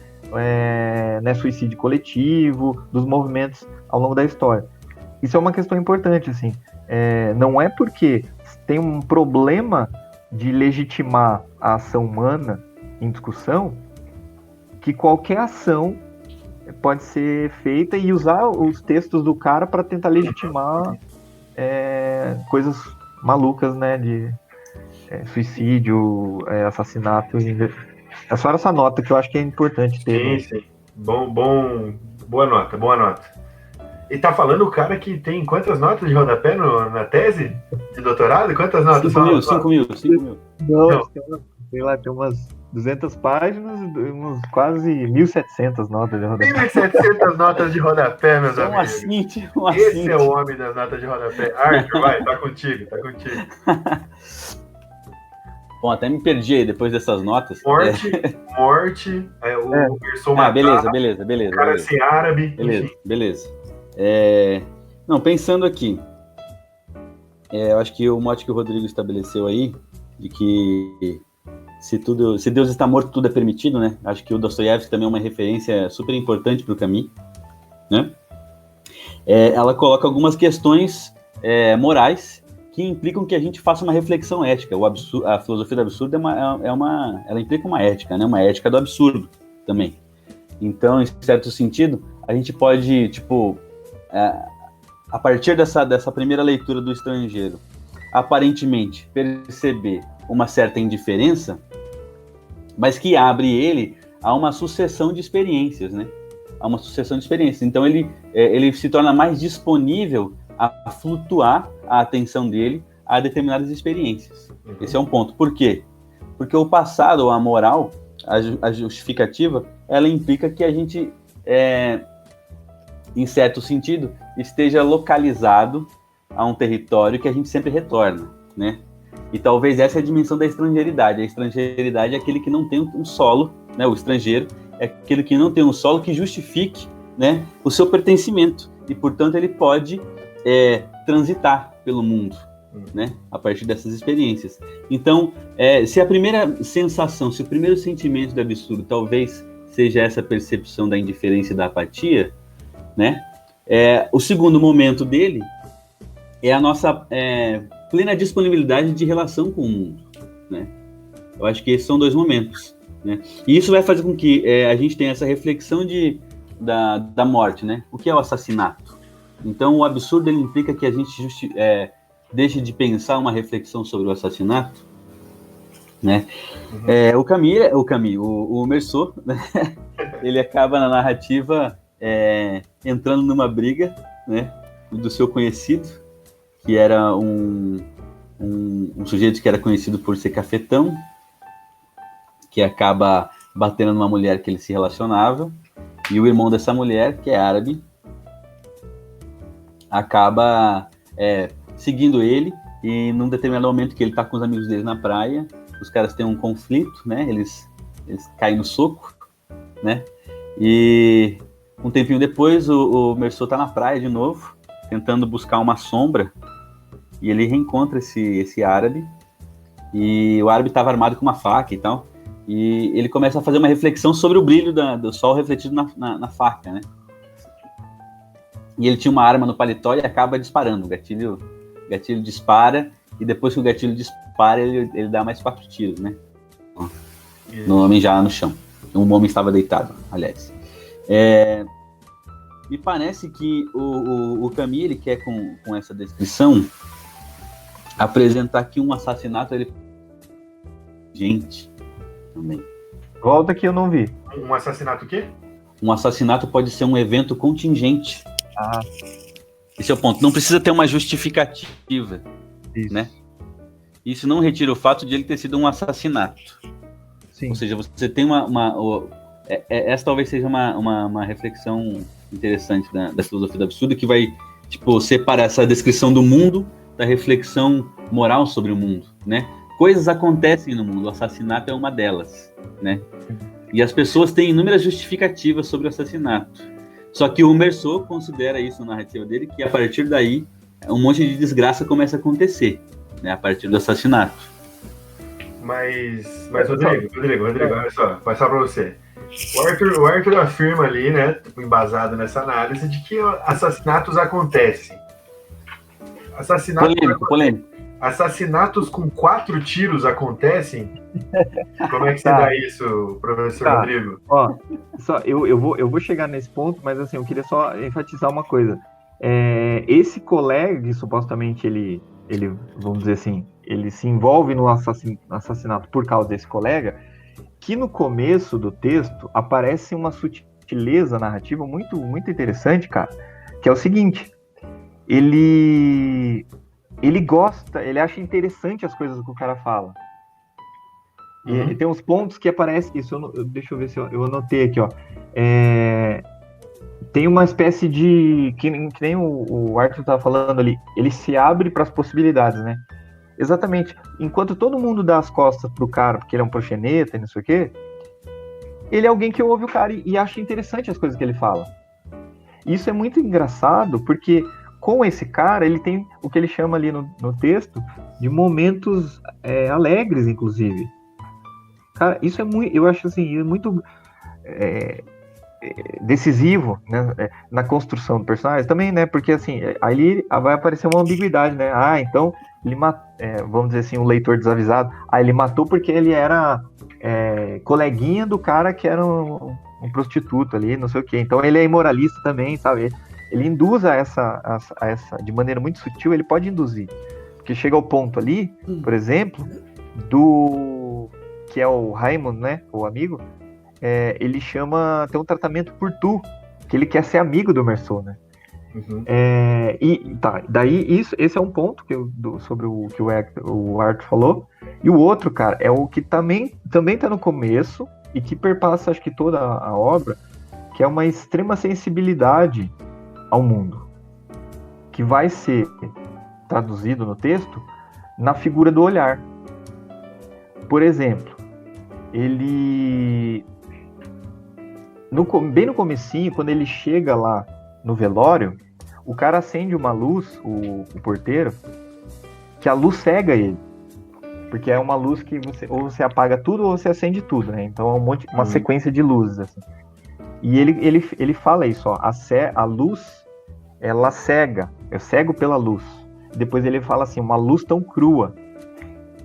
né, suicídio coletivo, dos movimentos ao longo da história. Isso é uma questão importante, assim. Não é porque tem um problema de legitimar a ação humana em discussão que qualquer ação pode ser feita e usar os textos do cara para tentar legitimar coisas malucas, né, suicídio, assassinato. É só essa nota que eu acho que é importante ter. Sim. Boa nota. E tá falando o cara que tem quantas notas de rodapé na tese de doutorado? Quantas notas? 5 mil. Não. Sei lá, tem umas 200 páginas, quase 1.700 notas de rodapé. 1.700 notas de rodapé, meus amigos. Esse é o homem das notas de rodapé. Arthur, vai, tá contigo. Bom, até me perdi aí depois dessas notas. Morte, o Gerson matar. Beleza. O cara ser árabe. Beleza. Não, pensando aqui, eu acho que o mote que o Rodrigo estabeleceu aí, de que se Deus está morto, tudo é permitido, né? Acho que o Dostoiévski também é uma referência super importante para o Camus, né? Ela coloca algumas questões morais que implicam que a gente faça uma reflexão ética. A filosofia do absurdo ela implica uma ética, né? Uma ética do absurdo também. Então, em certo sentido, a gente pode, a partir dessa primeira leitura do estrangeiro, aparentemente perceber uma certa indiferença, mas que abre ele a uma sucessão de experiências, né? Então ele se torna mais disponível a flutuar a atenção dele a determinadas experiências. Esse é um ponto. Por quê? Porque o passado, ou a moral, a justificativa, ela implica que a gente, em certo sentido, esteja localizado a um território que a gente sempre retorna, né? E talvez essa é a dimensão da estrangeiridade. A estrangeiridade é aquele que não tem um solo, né? O estrangeiro é aquele que não tem um solo que justifique, né, o seu pertencimento. E, portanto, ele pode transitar pelo mundo, né, a partir dessas experiências. Então, se a primeira sensação, se o primeiro sentimento do absurdo talvez seja essa percepção da indiferença e da apatia, né, o segundo momento dele é a nossa plena disponibilidade de relação com o mundo, né? Eu acho que esses são dois momentos, né? E isso vai fazer com que a gente tenha essa reflexão da morte, né? O que é o assassinato? Então, o absurdo ele implica que a gente deixe de pensar uma reflexão sobre o assassinato, né? O Meursault, né? Ele acaba na narrativa entrando numa briga, né, do seu conhecido, que era um sujeito que era conhecido por ser cafetão, que acaba batendo numa mulher que ele se relacionava, e o irmão dessa mulher, que é árabe, acaba seguindo ele, e num determinado momento que ele está com os amigos dele na praia, os caras têm um conflito, né? Eles caem no soco, né? E um tempinho depois o Meursault está na praia de novo, tentando buscar uma sombra, e ele reencontra esse árabe, e o árabe estava armado com uma faca e tal, e ele começa a fazer uma reflexão sobre o brilho do sol refletido na faca, né? E ele tinha uma arma no paletó e acaba disparando. O gatilho dispara, e depois que o gatilho dispara, ele dá mais 4 tiros, né? No homem já no chão. Um homem estava deitado, aliás. Me parece que o Camus, ele quer, com essa descrição, apresentar que um assassinato, ele... gente, também. Volta que eu não vi. Um assassinato o quê? Um assassinato pode ser um evento contingente. Esse é o ponto. Não precisa ter uma justificativa. Isso. Né? Isso não retira o fato de ele ter sido um assassinato. Sim. Ou seja, você tem essa talvez seja uma reflexão interessante da filosofia do absurdo, que vai separar essa descrição do mundo da reflexão moral sobre o mundo, né? Coisas acontecem no mundo, o assassinato é uma delas, né? E as pessoas têm inúmeras justificativas sobre o assassinato. Só que o Meursault considera isso na narrativa dele, que a partir daí um monte de desgraça começa a acontecer, né? A partir do assassinato. Mas Rodrigo, olha só, vou passar para você. O Arthur afirma ali, né, embasado nessa análise, de que assassinatos acontecem. Polêmico. Assassinatos com 4 tiros acontecem? Como é que você dá isso, professor Rodrigo? Ó, eu vou chegar nesse ponto, mas assim, eu queria só enfatizar uma coisa. Esse colega, que supostamente ele, vamos dizer assim, ele se envolve no assassinato por causa desse colega, que no começo do texto aparece uma sutileza narrativa muito, muito interessante, cara, que é o seguinte, ele gosta, ele acha interessante as coisas que o cara fala. E tem uns pontos que aparecem, deixa eu ver se eu anotei aqui, ó. Tem uma espécie de, que nem o Arthur estava falando ali, ele se abre para as possibilidades, né? Exatamente. Enquanto todo mundo dá as costas pro cara, porque ele é um proxeneta e não sei o quê, ele é alguém que ouve o cara e acha interessante as coisas que ele fala. E isso é muito engraçado, porque com esse cara, ele tem o que ele chama ali no texto de momentos alegres, inclusive. Cara, isso é muito, eu acho assim, muito decisivo, né, na construção do personagem também, né, porque assim, aí vai aparecer uma ambiguidade, né, então ele vamos dizer assim, um leitor desavisado, ele matou porque ele era coleguinha do cara que era um prostituto ali, não sei o que, então ele é imoralista também, sabe, ele induz a essa, de maneira muito sutil, ele pode induzir, porque chega ao ponto ali, por exemplo, que é o Raymond, né, o amigo, ele tem um tratamento por tu, que ele quer ser amigo do Merceau, né? Daí esse é um ponto sobre o que o Arthur falou, e o outro, cara, é o que também tá no começo, e que perpassa, acho que toda a obra, que é uma extrema sensibilidade ao mundo, que vai ser traduzido no texto na figura do olhar. Por exemplo, ele... bem no comecinho, quando ele chega lá no velório, o cara acende uma luz, o porteiro, que a luz cega ele. Porque é uma luz que ou você apaga tudo ou você acende tudo, né? Então é uma sequência de luzes, assim. E ele fala isso, ó, a luz, ela cega, eu cego pela luz. Depois ele fala assim, uma luz tão crua,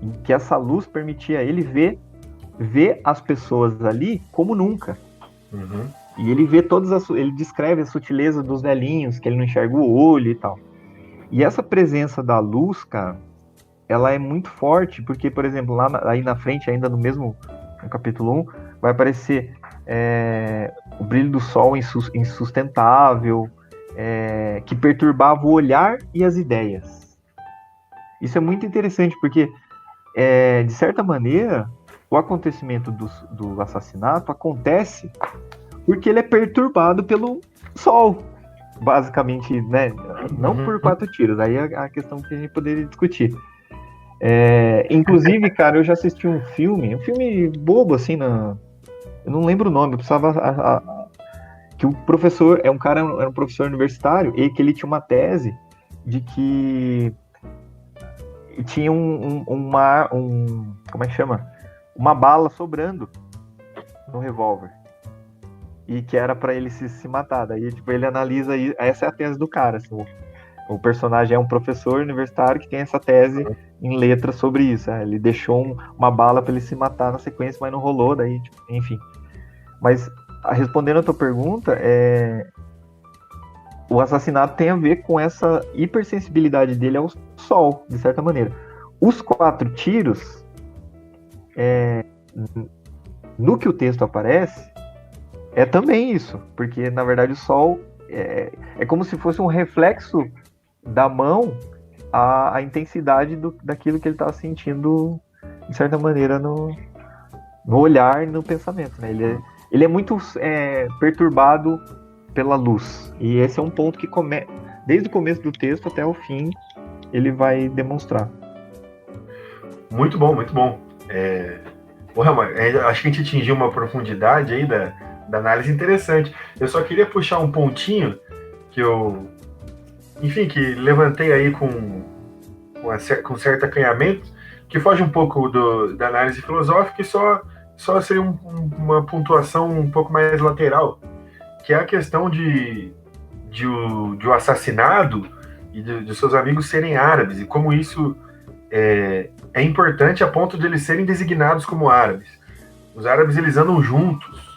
em que essa luz permitia ele ver as pessoas ali como nunca. E ele vê ele descreve a sutileza dos velhinhos, que ele não enxerga o olho e tal. E essa presença da luz, cara, ela é muito forte, porque, por exemplo, aí na frente, ainda no capítulo 1, vai aparecer o brilho do sol insustentável, que perturbava o olhar e as ideias. Isso é muito interessante, porque, de certa maneira, o acontecimento do assassinato acontece porque ele é perturbado pelo sol, basicamente, né? Não por 4 tiros, aí é a questão que a gente poderia discutir. Inclusive, cara, eu já assisti um filme bobo, assim, eu não lembro o nome, eu precisava... que o professor, era um professor universitário, e que ele tinha uma tese de que tinha como é que chama? Uma bala sobrando no revólver. E que era pra ele se matar. Daí, tipo, ele analisa aí. Essa é a tese do cara. Assim, o personagem é um professor universitário que tem essa tese em letras sobre isso. Ele deixou uma bala pra ele se matar na sequência, mas não rolou. Daí, tipo, enfim. Mas, respondendo a tua pergunta, o assassinato tem a ver com essa hipersensibilidade dele ao sol, de certa maneira. Os 4 tiros, no que o texto aparece, é também isso, porque na verdade o sol é como se fosse um reflexo da mão à intensidade daquilo que ele está sentindo, de certa maneira, no olhar e no pensamento, né? Ele é muito perturbado pela luz, e esse é um ponto que desde o começo do texto até o fim ele vai demonstrar. Muito bom, muito bom. Acho que a gente atingiu uma profundidade aí da análise interessante. Eu só queria puxar um pontinho que que levantei aí com certo acanhamento, que foge um pouco da análise filosófica e só seria uma pontuação um pouco mais lateral, que é a questão de o assassinado e de seus amigos serem árabes, e como isso é importante a ponto de eles serem designados como árabes. Os árabes, eles andam juntos.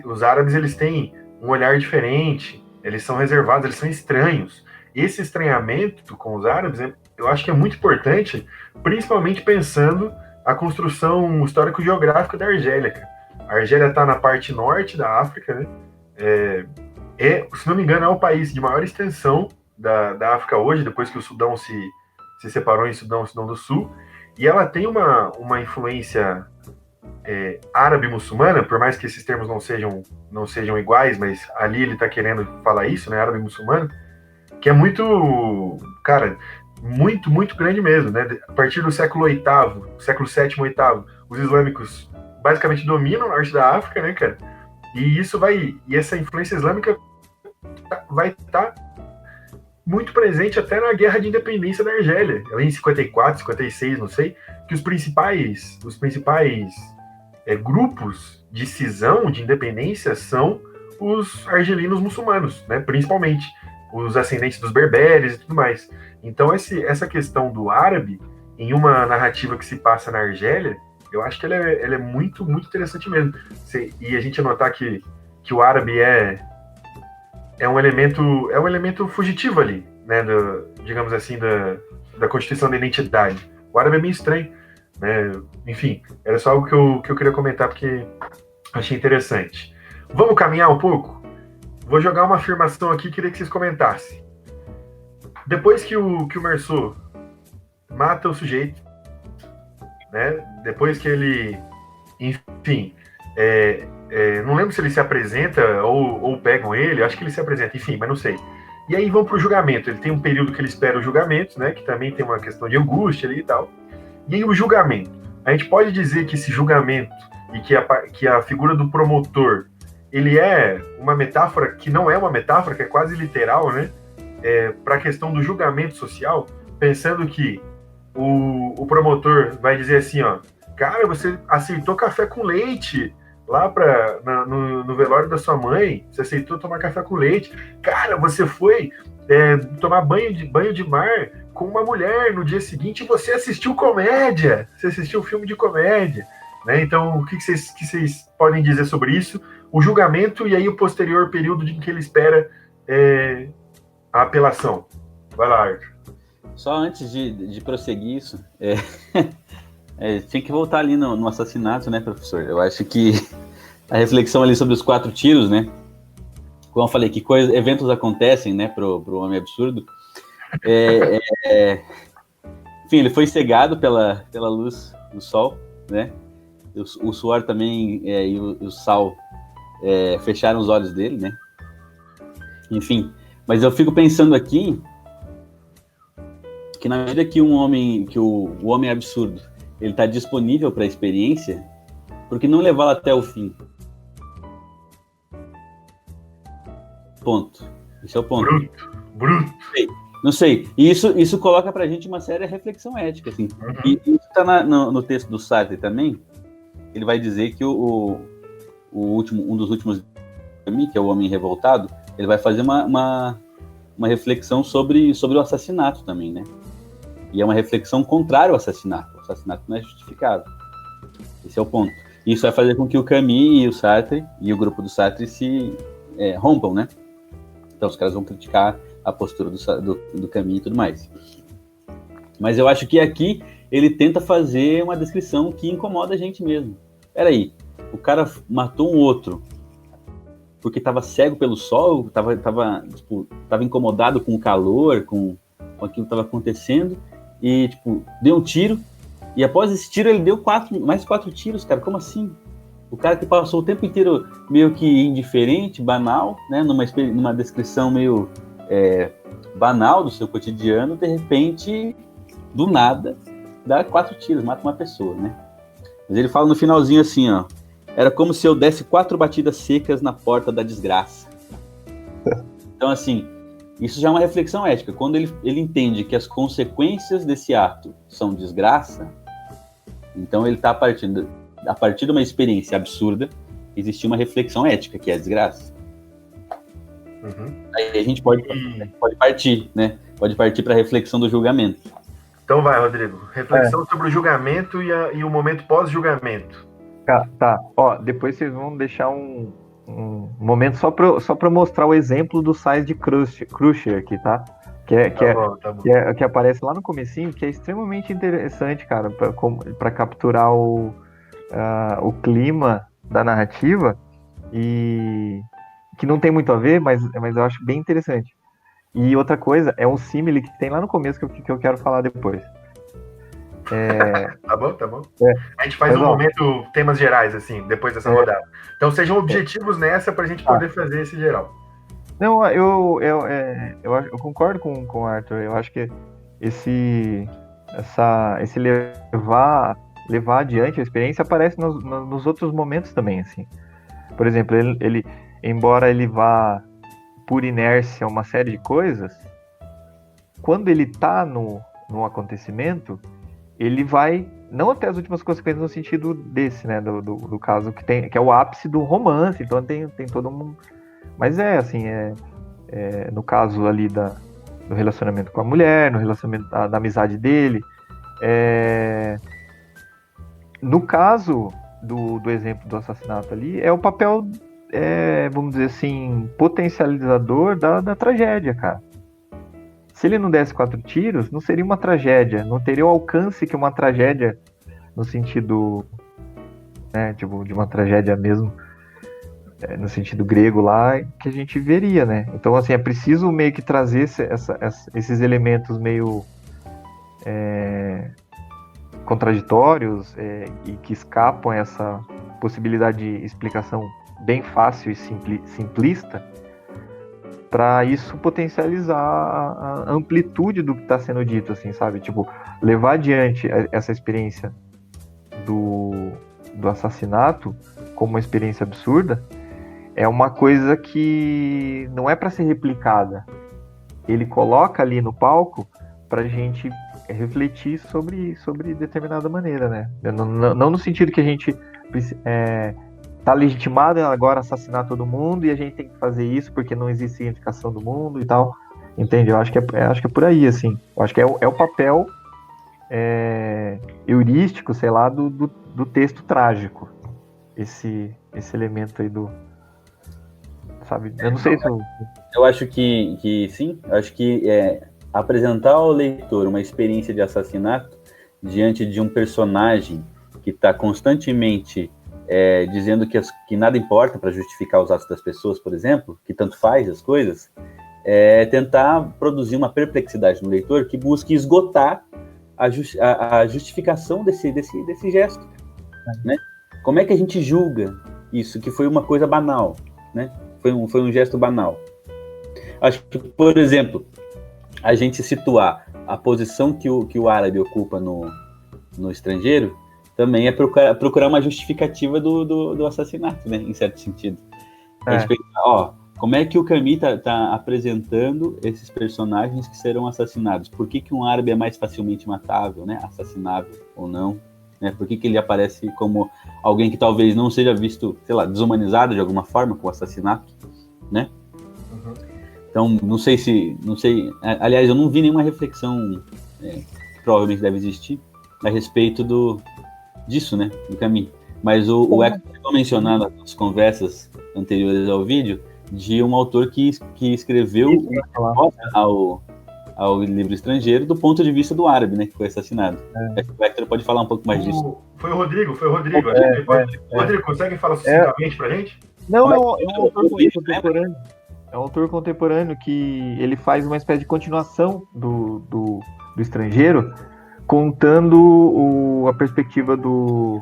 Os árabes, eles têm um olhar diferente, eles são reservados, eles são estranhos. Esse estranhamento com os árabes eu acho que é muito importante, principalmente pensando a construção histórico-geográfica da Argélia, cara. A Argélia está na parte norte da África, né? Se não me engano, é o país de maior extensão da África hoje, depois que o Sudão se separou em Sudão do Sul, e ela tem uma influência árabe-muçulmana, por mais que esses termos não sejam iguais, mas ali ele está querendo falar isso, né, árabe-muçulmano, que é muito, cara, muito, muito grande mesmo, né? A partir do século VIII, século VII, VIII, os islâmicos basicamente dominam o norte da África, né, cara? E essa influência islâmica vai estar muito presente até na Guerra de Independência da Argélia, ali em 54, 56, não sei, que os principais grupos de cisão, de independência, são os argelinos muçulmanos, né, principalmente os ascendentes dos berberes e tudo mais. Então, essa questão do árabe, em uma narrativa que se passa na Argélia, eu acho que ela é muito, muito interessante mesmo. E a gente notar que o árabe é um elemento fugitivo ali, né, digamos assim, da constituição da identidade. O árabe é meio estranho, né? Enfim, era só algo que eu queria comentar porque achei interessante. Vamos caminhar um pouco? Vou jogar uma afirmação aqui, queria que vocês comentassem. Depois que o Meursault mata o sujeito, né? Depois que ele, enfim, não lembro se ele se apresenta ou pegam ele, acho que ele se apresenta, enfim, mas não sei. E aí vão para o julgamento. Ele tem um período que ele espera o julgamento, né? Que também tem uma questão de angústia ali e tal. E aí o julgamento. A gente pode dizer que esse julgamento e que a figura do promotor, ele é uma metáfora que não é uma metáfora, que é quase literal, né? Para a questão do julgamento social, pensando que o promotor vai dizer assim, ó, cara, você aceitou café com leite lá no velório da sua mãe, você aceitou tomar café com leite, cara, você foi tomar banho de mar com uma mulher no dia seguinte e você assistiu comédia, você assistiu um filme de comédia, né? Então, o que vocês podem dizer sobre isso? O julgamento e aí o posterior período em que ele espera a apelação. Vai lá, Arthur. Só antes de prosseguir isso, tinha que voltar ali no assassinato, né, professor? Eu acho que a reflexão ali sobre os 4 tiros, né? Como eu falei, que eventos acontecem, né, pro homem absurdo. Enfim, ele foi cegado pela luz do sol, né? O suor também e o sal fecharam os olhos dele, né? Enfim, mas eu fico pensando aqui que na medida que o homem absurdo ele está disponível para a experiência, por que não levá-lo até o fim? Ponto. Esse é o ponto. Bruto. Não sei. E isso coloca pra gente uma séria reflexão ética, assim. Uhum. E isso tá no texto do Sartre também. Ele vai dizer que um dos últimos, que é o Homem Revoltado, ele vai fazer uma reflexão sobre o assassinato também, né? E é uma reflexão contrária ao assassinato. O assassinato não é justificado. Esse é o ponto. Isso vai fazer com que o Camus e o Sartre, e o grupo do Sartre se rompam, né? Então os caras vão criticar a postura do Camus e tudo mais. Mas eu acho que aqui ele tenta fazer uma descrição que incomoda a gente mesmo. Peraí, o cara matou um outro porque estava cego pelo sol, estava incomodado com o calor, com aquilo que estava acontecendo, e deu um tiro, e após esse tiro ele deu mais 4 tiros, cara, como assim? O cara que passou o tempo inteiro meio que indiferente, banal, né, numa descrição meio banal do seu cotidiano, de repente, do nada, dá 4 tiros, mata uma pessoa, né? Mas ele fala no finalzinho assim, ó, era como se eu desse 4 batidas secas na porta da desgraça. Então, assim, isso já é uma reflexão ética. Quando ele entende que as consequências desse ato são desgraça, então ele está a partir de uma experiência absurda, existe uma reflexão ética, que é a desgraça. Uhum. Aí a gente pode partir, né? Pode partir para a reflexão do julgamento. Então vai, Rodrigo. Reflexão sobre o julgamento e o momento pós-julgamento. Tá. Ó, depois vocês vão deixar um momento só para mostrar o exemplo do sais de Crusher aqui, tá? Tá bom. Que aparece lá no comecinho, que é extremamente interessante, cara, para capturar o clima da narrativa e que não tem muito a ver, mas eu acho bem interessante. E outra coisa, é um símile que tem lá no começo que eu quero falar depois. Tá bom. É, A gente faz momento temas gerais, assim, depois dessa rodada. Então sejam objetivos nessa pra gente poder fazer esse geral. Não, eu concordo com o Arthur. Eu acho que esse levar adiante a experiência aparece nos outros momentos também, assim. Por exemplo, ele embora ele vá por inércia uma série de coisas, quando ele tá no acontecimento, ele vai não até as últimas consequências no sentido desse, né, do caso que é o ápice do romance, então tem todo um... Mas assim, no caso ali do relacionamento com a mulher, no relacionamento da amizade dele, no caso do exemplo do assassinato ali, é o papel, vamos dizer assim, potencializador da tragédia, cara. Se ele não desse 4 tiros, não seria uma tragédia, não teria o alcance que uma tragédia, no sentido, né, tipo, de uma tragédia mesmo, no sentido grego lá, que a gente veria, né? Então, assim, é preciso meio que trazer esses elementos meio contraditórios e que escapam essa possibilidade de explicação bem fácil e simplista, para isso potencializar a amplitude do que está sendo dito, assim, sabe? Tipo, levar adiante essa experiência do assassinato como uma experiência absurda é uma coisa que não é para ser replicada. Ele coloca ali no palco para a gente refletir sobre determinada maneira, né? Não no sentido que a gente tá legitimado agora assassinar todo mundo e a gente tem que fazer isso porque não existe significação do mundo e tal, entende? Eu acho que é por aí, assim. Eu acho que é o papel heurístico, sei lá, do texto trágico, esse elemento aí sabe? Eu não sei se eu acho que sim. Eu acho que apresentar ao leitor uma experiência de assassinato diante de um personagem que está constantemente dizendo que nada importa para justificar os atos das pessoas, por exemplo, que tanto faz as coisas, tentar produzir uma perplexidade no leitor que busque esgotar a justificação desse gesto, né? Como é que a gente julga isso, que foi uma coisa banal, né? Foi um gesto banal. Acho que, por exemplo, a gente situar a posição que o árabe ocupa no estrangeiro também é procurar uma justificativa do assassinato, né? Em certo sentido. A gente pensar, como é que o Camus tá apresentando esses personagens que serão assassinados? Por que um árabe é mais facilmente matável, né? Assassinável ou não? Né? Por que ele aparece como alguém que talvez não seja visto, sei lá, desumanizado de alguma forma com o assassinato, né? Uhum. Então, não sei. Aliás, eu não vi nenhuma reflexão que provavelmente deve existir a respeito disso, né? Do Camus. Mas o Eco chegou a mencionar nas conversas anteriores ao vídeo de um autor que escreveu ao livro estrangeiro do ponto de vista do árabe, né? Que foi assassinado. O Hector pode falar um pouco mais disso. Foi o Rodrigo. Rodrigo, consegue falar sucintamente pra gente? Não, é um autor contemporâneo. É um autor contemporâneo que ele faz uma espécie de continuação do estrangeiro, contando a perspectiva do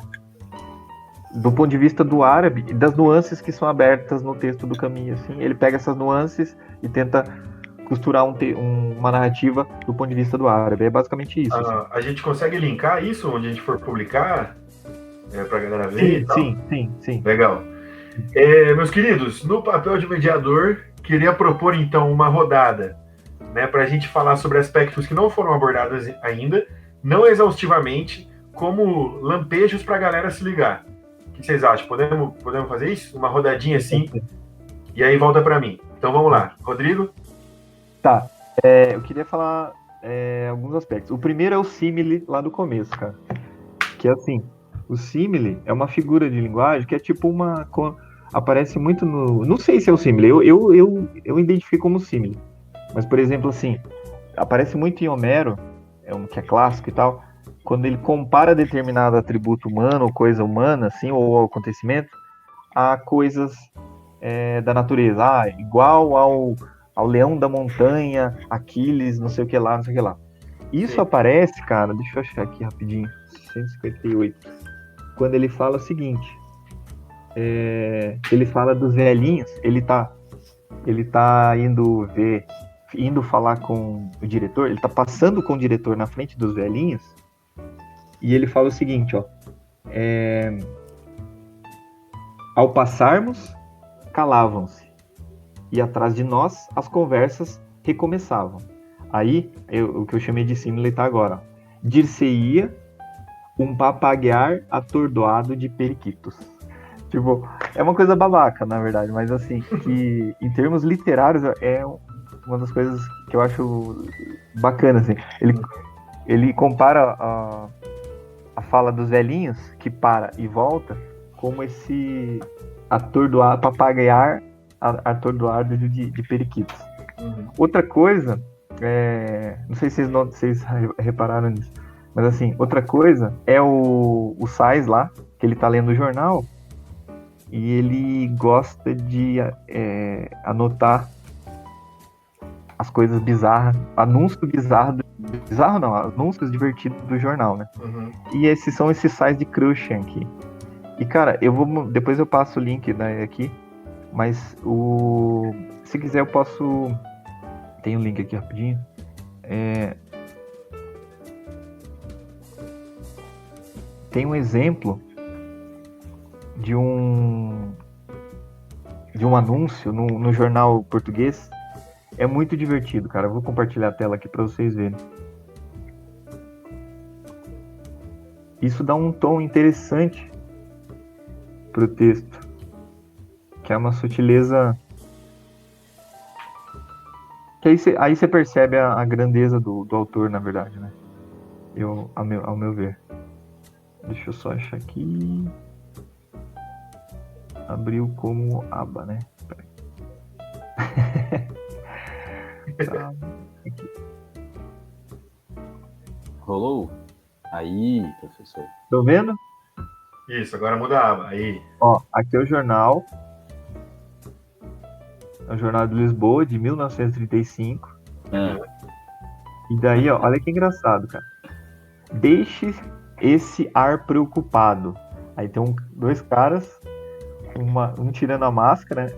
ponto de vista do árabe e das nuances que são abertas no texto do Camus. Assim, ele pega essas nuances e tenta costurar uma narrativa do ponto de vista do árabe. É basicamente isso. Assim. A gente consegue linkar isso onde a gente for publicar pra galera ver? Sim. Legal. Meus queridos, no papel de mediador, queria propor então uma rodada, né, para a gente falar sobre aspectos que não foram abordados ainda, não exaustivamente, como lampejos para a galera se ligar. O que vocês acham? Podemos fazer isso? Uma rodadinha assim? E aí volta para mim. Então vamos lá. Rodrigo? Tá. Eu queria falar alguns aspectos. O primeiro é o símile lá do começo, cara. Que é assim, o símile é uma figura de linguagem que é tipo aparece muito no... Não sei se é o símile, eu identifico como símile. Mas, por exemplo, assim, aparece muito em Homero, que é clássico e tal, quando ele compara determinado atributo humano, ou coisa humana, assim, ou acontecimento, a coisas da natureza. Igual ao leão da montanha, Aquiles, não sei o que lá, não sei o que lá. Isso Sim. aparece, cara, deixa eu achar aqui rapidinho, 158, quando ele fala o seguinte, ele fala dos velhinhos, ele tá indo falar com o diretor, ele tá passando com o diretor na frente dos velhinhos, e ele fala o seguinte, ó, ao passarmos, calavam-se, e atrás de nós as conversas recomeçavam. Aí, o que eu chamei de símile tá agora, ó. Dir-se-ia um papaguear atordoado de periquitos. Tipo, é uma coisa babaca, na verdade, mas assim, que em termos literários é uma das coisas que eu acho bacana, assim. Ele compara a fala dos velhinhos, que para e volta, como esse atordoado, papaguear atordoado de periquitos. Outra coisa, não sei se vocês repararam nisso, mas assim, outra coisa é o Sais lá, que ele tá lendo o jornal, e ele gosta de anotar as coisas bizarras, anúncios bizarros, anúncios divertidos do jornal, né? Uhum. E esses são esses sites de Crucian aqui. E cara, depois eu passo o link, né, aqui, mas se quiser eu posso, tem um link aqui rapidinho, tem um exemplo de um anúncio no jornal português. É muito divertido, cara. Eu vou compartilhar a tela aqui para vocês verem. Isso dá um tom interessante pro texto, que é uma sutileza que aí você percebe a grandeza do autor, na verdade, né? Ao meu ver. Deixa eu só achar aqui. Abriu como aba, né? Tá. Rolou? Aí, professor. Tô vendo? Isso, agora muda a aba. Aí. Ó, aqui é o jornal. É o Jornal de Lisboa, de 1935. E daí, ó, olha que engraçado, cara. Deixe esse ar preocupado. Aí tem dois caras, um tirando a máscara, né?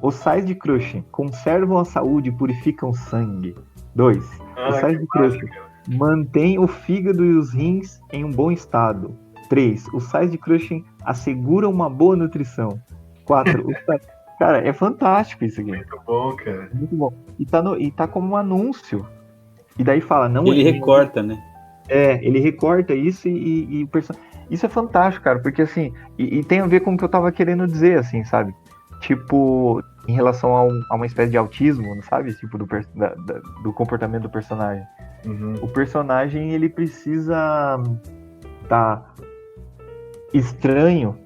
Os sais de Crushing conservam a saúde e purificam sangue. 2. Os sais de Crushing mantêm o fígado e os rins em um bom estado. 3. Os sais de Crushing asseguram uma boa nutrição. 4. Cara, é fantástico isso aqui. Muito bom, cara. Muito bom. E tá como um anúncio. E daí fala, não. Ele recorta, né? Ele recorta isso e o personagem. Isso é fantástico, cara, porque assim, e tem a ver com o que eu tava querendo dizer, assim, sabe? Tipo, em relação a uma espécie de autismo, sabe? Tipo, do comportamento do personagem. Uhum. O personagem, ele precisa estar estranho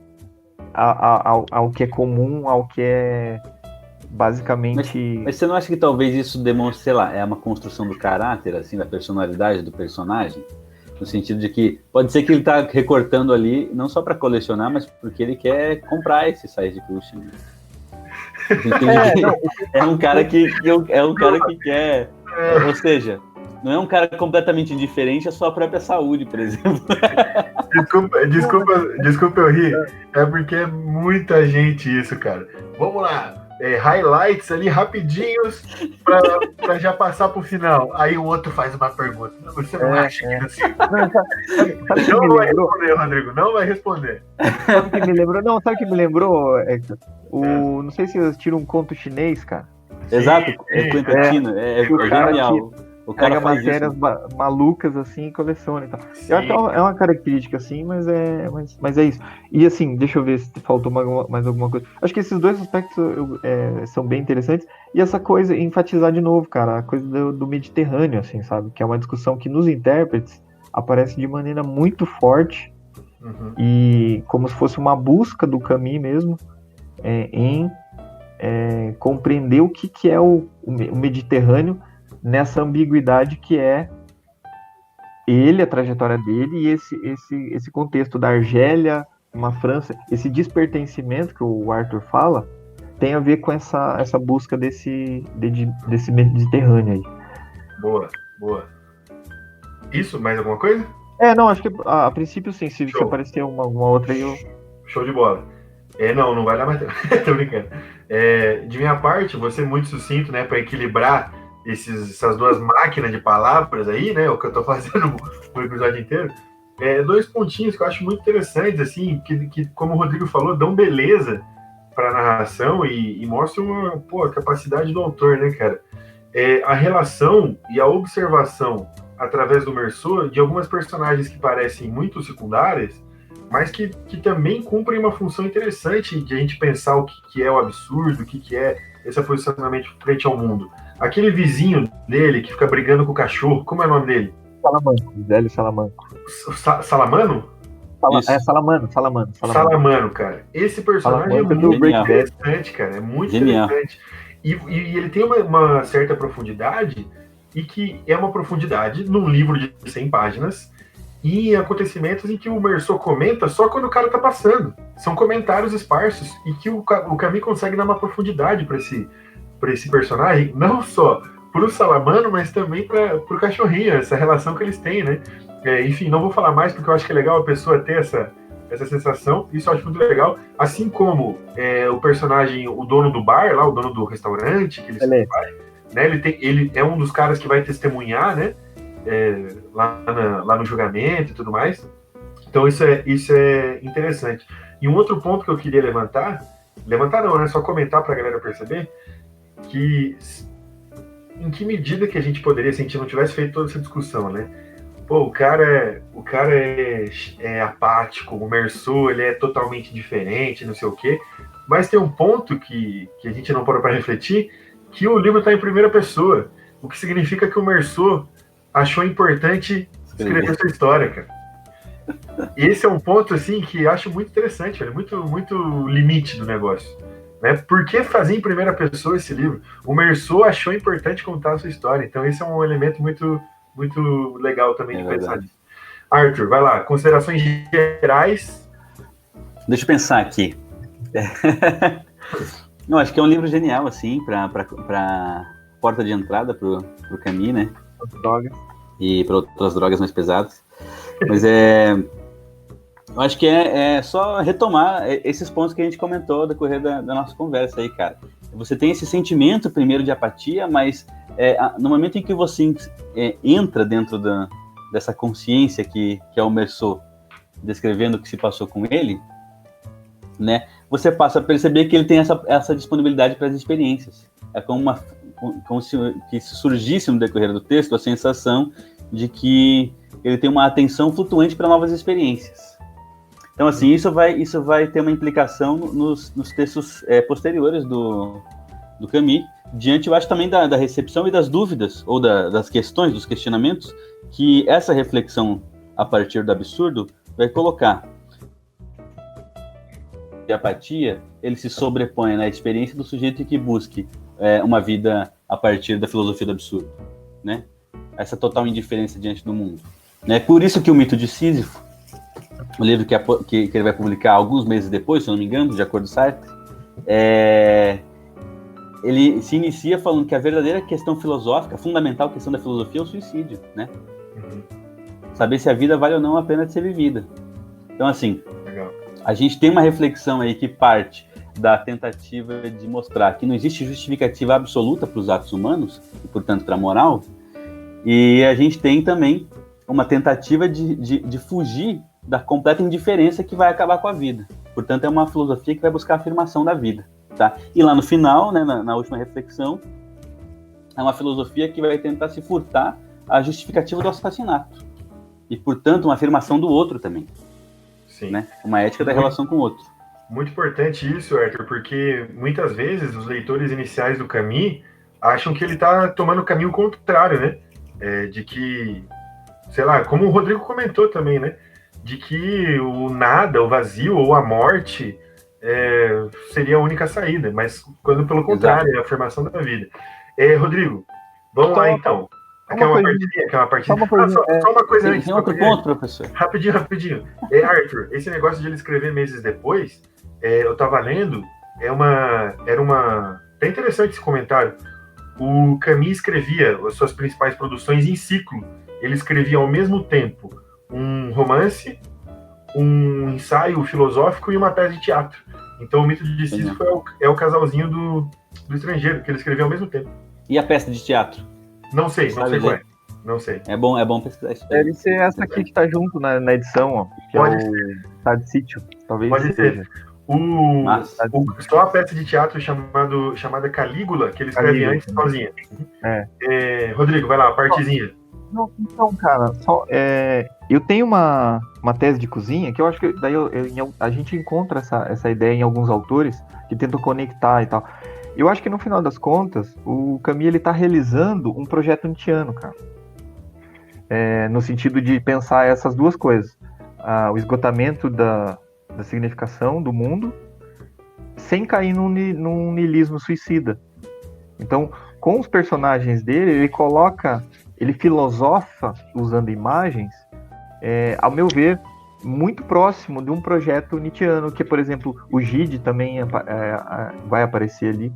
ao que é comum, ao que é basicamente... Mas você não acha que talvez isso demonstre, sei lá, é uma construção do caráter, assim, da personalidade do personagem? No sentido de que pode ser que ele tá recortando ali, não só para colecionar, mas porque ele quer comprar esse size de Crushing. É um cara que quer... Ou seja, não é um cara completamente indiferente à sua própria saúde, por exemplo. Desculpa eu rir. É porque é muita gente isso, cara. Vamos lá. Highlights ali rapidinhos pra já passar pro final. Aí o outro faz uma pergunta. Você não acha que assim? Não vai responder, Rodrigo. Não vai responder. Sabe o que me lembrou? Não, sabe o que me lembrou, Hector? Não sei se vocês tiram um conto chinês, cara. Exato, Quentin é genial. O cara pega matérias malucas assim e coleciona e tal. Eu acho que é uma característica assim, mas é isso. E assim, deixa eu ver se faltou mais alguma coisa. Acho que esses dois aspectos são bem interessantes. E essa coisa, enfatizar de novo, cara, a coisa do Mediterrâneo, assim, sabe? Que é uma discussão que nos intérpretes aparece de maneira muito forte. Uhum. E como se fosse uma busca do caminho mesmo em compreender o que é o Mediterrâneo nessa ambiguidade que é ele, a trajetória dele, e esse contexto da Argélia, uma França, esse despertencimento que o Arthur fala, tem a ver com essa busca desse Mediterrâneo aí. Boa, boa. Isso, mais alguma coisa? Não, acho que a princípio sim, se aparecer uma outra aí eu... Show de bola. Não vai dar mais tempo. Tô brincando. De minha parte, vou ser muito sucinto, né, para equilibrar essas duas máquinas de palavras aí, né, o que eu tô fazendo no episódio inteiro. Dois pontinhos que eu acho muito interessantes, assim, que como o Rodrigo falou, dão beleza para a narração e mostram a capacidade do autor, né, cara? A relação e a observação através do Meursault de algumas personagens que parecem muito secundárias, mas que também cumprem uma função interessante de a gente pensar o que é o absurdo, o que é esse posicionamento frente ao mundo. Aquele vizinho dele que fica brigando com o cachorro, como é o nome dele? Salamanco, Zélio Salamanco. Salamano? Salamano. Salamano, cara. Esse personagem é muito interessante, cara. É muito interessante. E ele tem uma certa profundidade, e que é uma profundidade num livro de 100 páginas, e acontecimentos em que o Meursault comenta só quando o cara tá passando. São comentários esparsos, e que o Camus consegue dar uma profundidade para esse personagem, não só pro Salamano, mas também pro cachorrinho, essa relação que eles têm, né? Enfim, não vou falar mais, porque eu acho que é legal a pessoa ter essa sensação, isso eu acho muito legal, assim como o personagem, o dono do bar, lá, o dono do restaurante, que ele vai, né? Ele é um dos caras que vai testemunhar, né? Lá no julgamento e tudo mais. Então isso é interessante. E um outro ponto que eu queria levantar não, né? Só comentar pra galera perceber que em que medida que a gente poderia, se a gente não tivesse feito toda essa discussão, né? Pô, o cara é apático, o Meursault, ele é totalmente diferente, não sei o quê, mas tem um ponto que a gente não parou para refletir, que o livro está em primeira pessoa, o que significa que o Meursault achou importante escrever essa história, cara. Esse é um ponto, assim, que eu acho muito interessante, é muito, muito limite do negócio. Né? Por que fazer em primeira pessoa esse livro? O Meursault achou importante contar a sua história, então esse é um elemento muito, muito legal também de pensar nisso. Arthur, vai lá, considerações gerais. Deixa eu pensar aqui. Não, acho que é um livro genial, assim, para porta de entrada pro Camus, né? Drogas. E para outras drogas mais pesadas. Mas eu acho que é só retomar esses pontos que a gente comentou ao decorrer da nossa conversa aí, cara. Você tem esse sentimento, primeiro, de apatia, mas no momento em que você entra dentro dessa consciência que é o Meursault, descrevendo o que se passou com ele, né, você passa a perceber que ele tem essa disponibilidade para as experiências. É como se surgisse no decorrer do texto a sensação de que ele tem uma atenção flutuante para novas experiências. Então, assim, isso vai ter uma implicação nos textos posteriores do Camus, diante, eu acho, também da recepção e das dúvidas, ou das questões, dos questionamentos, que essa reflexão, a partir do absurdo, vai colocar. A apatia, ele se sobrepõe na experiência do sujeito que busque uma vida a partir da filosofia do absurdo, né? Essa total indiferença diante do mundo. Né? Por isso que o mito de Sísifo, o livro que ele vai publicar alguns meses depois, se eu não me engano, de acordo com Sartre, ele se inicia falando que a verdadeira questão filosófica, a fundamental questão da filosofia é o suicídio, né? Uhum. Saber se a vida vale ou não a pena de ser vivida. Então, assim, legal. A gente tem uma reflexão aí que parte da tentativa de mostrar que não existe justificativa absoluta para os atos humanos, e, portanto, para a moral, e a gente tem também uma tentativa de fugir da completa indiferença que vai acabar com a vida. Portanto, é uma filosofia que vai buscar a afirmação da vida. Tá? E lá no final, né, na última reflexão, é uma filosofia que vai tentar se furtar a justificativa do assassinato. E, portanto, uma afirmação do outro também. Sim. Né? Uma ética da relação com o outro. Muito importante isso, Arthur, porque muitas vezes os leitores iniciais do Camus acham que ele está tomando o caminho contrário, né? De que, sei lá, como o Rodrigo comentou também, né? De que o nada, o vazio ou a morte seria a única saída, mas quando pelo contrário, é a afirmação da vida. Rodrigo, Vamos lá, então. Aqui é uma partidinha, aqui é uma partidinha. Só uma coisa antes. Tem outro ponto, professor. Rapidinho. Arthur, esse negócio de ele escrever meses depois, eu tava lendo, era uma... É interessante esse comentário. O Camus escrevia as suas principais produções em ciclo. Ele escrevia ao mesmo tempo um romance, um ensaio filosófico e uma peça de teatro. Então o Mito de Sísifo é o casalzinho do Estrangeiro, que ele escrevia ao mesmo tempo. E a peça de teatro? Não sei qual é. Não sei. É bom pesquisar isso. Deve ser essa aqui que tá junto na edição, ó. Que pode ser. Tá de sítio. Talvez pode seja. ser. Só a peça de teatro chamada Calígula, que ele escreve antes sozinha. Rodrigo, vai lá, a partezinha. Não, então, cara, eu tenho uma tese de cozinha que eu acho que daí a gente encontra essa ideia em alguns autores que tentam conectar e tal. Eu acho que no final das contas, o Camus ele tá realizando um projeto nietzschiano, cara. No sentido de pensar essas duas coisas. O esgotamento da significação do mundo sem cair num niilismo suicida. Então, com os personagens dele, ele filosofa usando imagens, ao meu ver, muito próximo de um projeto nietzschiano, que, por exemplo, o Gide também vai aparecer ali,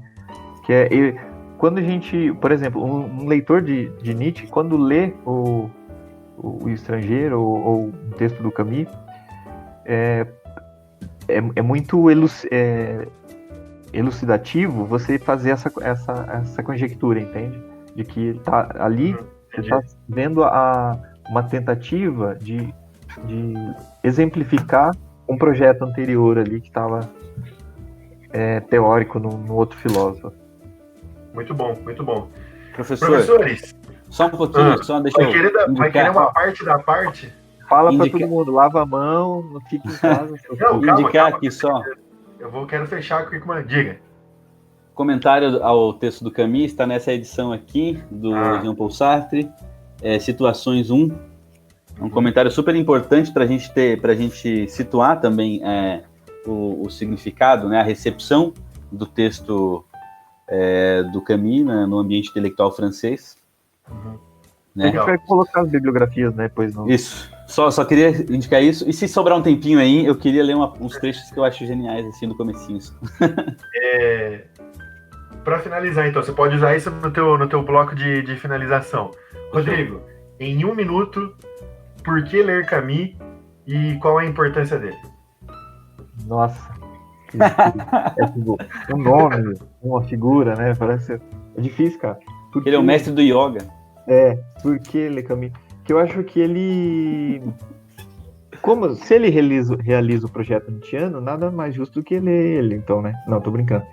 que quando a gente, por exemplo, um leitor de Nietzsche, quando lê o Estrangeiro ou um texto do Camus, é muito elucidativo você fazer essa conjectura, entende? De que tá ali, você está vendo uma tentativa de exemplificar um projeto anterior ali que estava teórico no outro filósofo. Muito bom. Professores, só um pouquinho, deixa eu vai querer uma parte da parte? Fala para todo mundo, lava a mão, não fique em casa. Calma, aqui só. Quero fechar aqui com uma diga. Comentário ao texto do Camus, está nessa edição aqui, do Jean-Paul Sartre, Situações 1. Um comentário super importante para a gente situar também o significado, né, a recepção do texto do Camus, né, no ambiente intelectual francês. Né? A gente vai colocar as bibliografias, né? Pois não. Isso. Só queria indicar isso. E se sobrar um tempinho aí, eu queria ler uns trechos que eu acho geniais, assim, no comecinho. Para finalizar, então, você pode usar isso no teu bloco de finalização. Rodrigo, em 1 minuto, por que ler Camus e qual a importância dele? Nossa. Um nome, uma figura, né? Parece... É difícil, cara. Porque ele é o mestre do yoga. Por que ler Camus? Que eu acho que ele... Se ele realiza o projeto nietzschiano, nada mais justo do que ler ele, então, né? Não, tô brincando.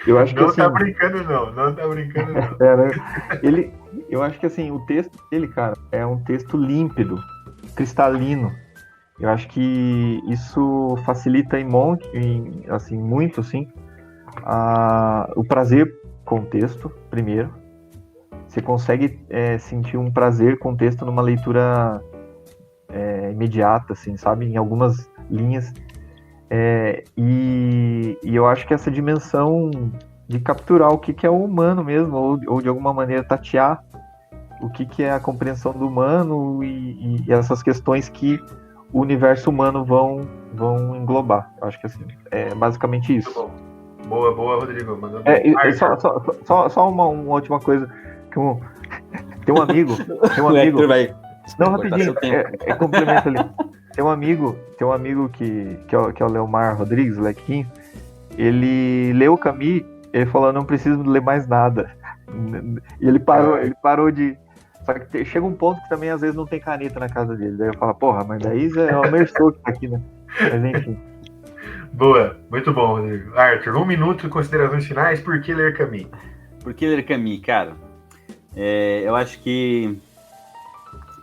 Eu acho que, não assim, tá brincando, não. Né? Eu acho que, assim, o texto dele, cara, é um texto límpido, cristalino. Eu acho que isso facilita muito, assim, o prazer com o texto, primeiro. Você consegue sentir um prazer com o texto numa leitura imediata, assim, sabe? Em algumas linhas. E eu acho que essa dimensão de capturar o que é o humano mesmo, ou de alguma maneira tatear o que é a compreensão do humano e essas questões que o universo humano vão englobar. Eu acho que assim, é basicamente isso. Muito bom. Boa, Rodrigo. Só uma última coisa. Tem um amigo. Não, rapidinho, complemento ali. Tem um amigo que é o Leomar Rodrigues, o Lequinho. Ele leu o Camus, ele falou, não preciso ler mais nada. E ele parou de... Só que chega um ponto que também às vezes não tem caneta na casa dele. Daí eu falo, porra, mas daí é o Merstou que tá aqui, né? Mas enfim. Boa, muito bom, Rodrigo. Arthur, 1 minuto de considerações finais, por que ler Camus? Por que ler Camus, cara? Eu acho que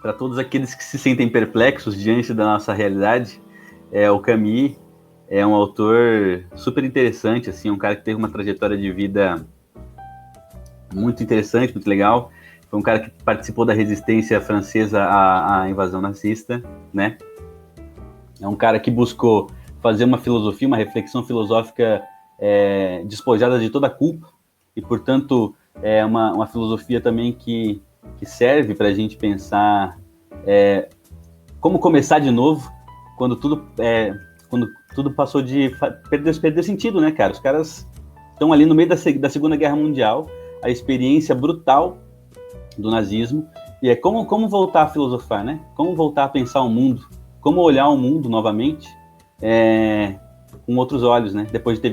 para todos aqueles que se sentem perplexos diante da nossa realidade, o Camus é um autor super interessante, assim, um cara que teve uma trajetória de vida muito interessante, muito legal. Foi um cara que participou da resistência francesa à invasão nazista, né? É um cara que buscou fazer uma filosofia, uma reflexão filosófica despojada de toda a culpa e, portanto, é uma filosofia também que serve para a gente pensar como começar de novo quando tudo passou de perder sentido, né, cara? Os caras estão ali no meio da Segunda Guerra Mundial, a experiência brutal do nazismo, e como voltar a filosofar, né? Como voltar a pensar o mundo, como olhar o mundo novamente com outros olhos, né? Depois de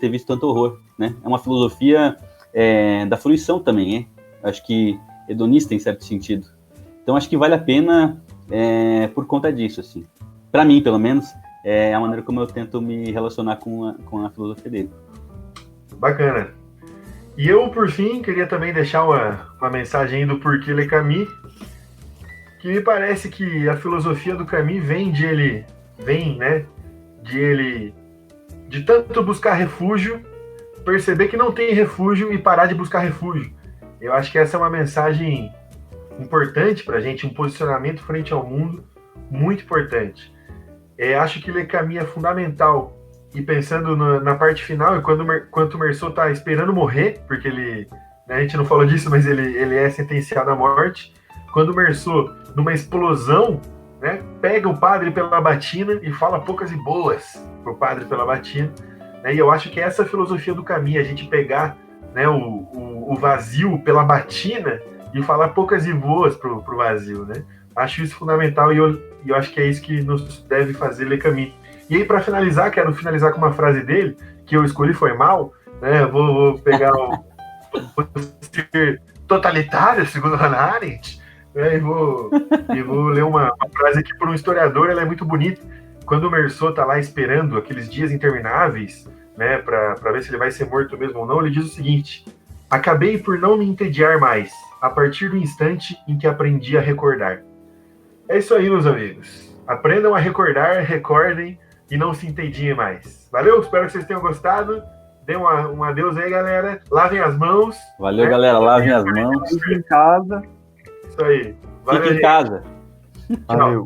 ter visto tanto horror, né? É uma filosofia da fruição também, acho que hedonista em certo sentido. Então acho que vale a pena por conta disso, assim. Para mim, pelo menos, é a maneira como eu tento me relacionar com a filosofia dele. Bacana. E eu, por fim, queria também deixar uma mensagem do porquê Le Camus, que me parece que a filosofia do Camus vem de tanto buscar refúgio, perceber que não tem refúgio e parar de buscar refúgio. Eu acho que essa é uma mensagem importante para a gente, um posicionamento frente ao mundo muito importante. Acho que Le Camus é fundamental. E pensando na parte final, e quando o Meursault está esperando morrer, porque ele, né, a gente não falou disso, mas ele é sentenciado à morte, quando o Meursault, numa explosão, né, pega o padre pela batina e fala poucas e boas pro padre pela batina, né, e eu acho que essa é a filosofia do Camus, a gente pegar, né, o vazio pela batina e falar poucas e boas pro vazio, né? Acho isso fundamental e eu acho que é isso que nos deve fazer Le Camus. E aí, para finalizar, quero finalizar com uma frase dele, que eu escolhi foi mal, né? Vou pegar vou ser totalitário, segundo Hannah Arendt, né? E vou ler uma frase aqui por um historiador, ela é muito bonita. Quando o Meursault está lá esperando aqueles dias intermináveis, né, para ver se ele vai ser morto mesmo ou não, ele diz o seguinte: acabei por não me entediar mais, a partir do instante em que aprendi a recordar. É isso aí, meus amigos. Aprendam a recordar, recordem, e não se entendiem mais. Valeu? Espero que vocês tenham gostado. Dê um adeus aí, galera. Lavem as mãos. Valeu, né, galera. Lavem as mãos. Fiquem em casa. Isso aí. Fiquem em casa. Valeu.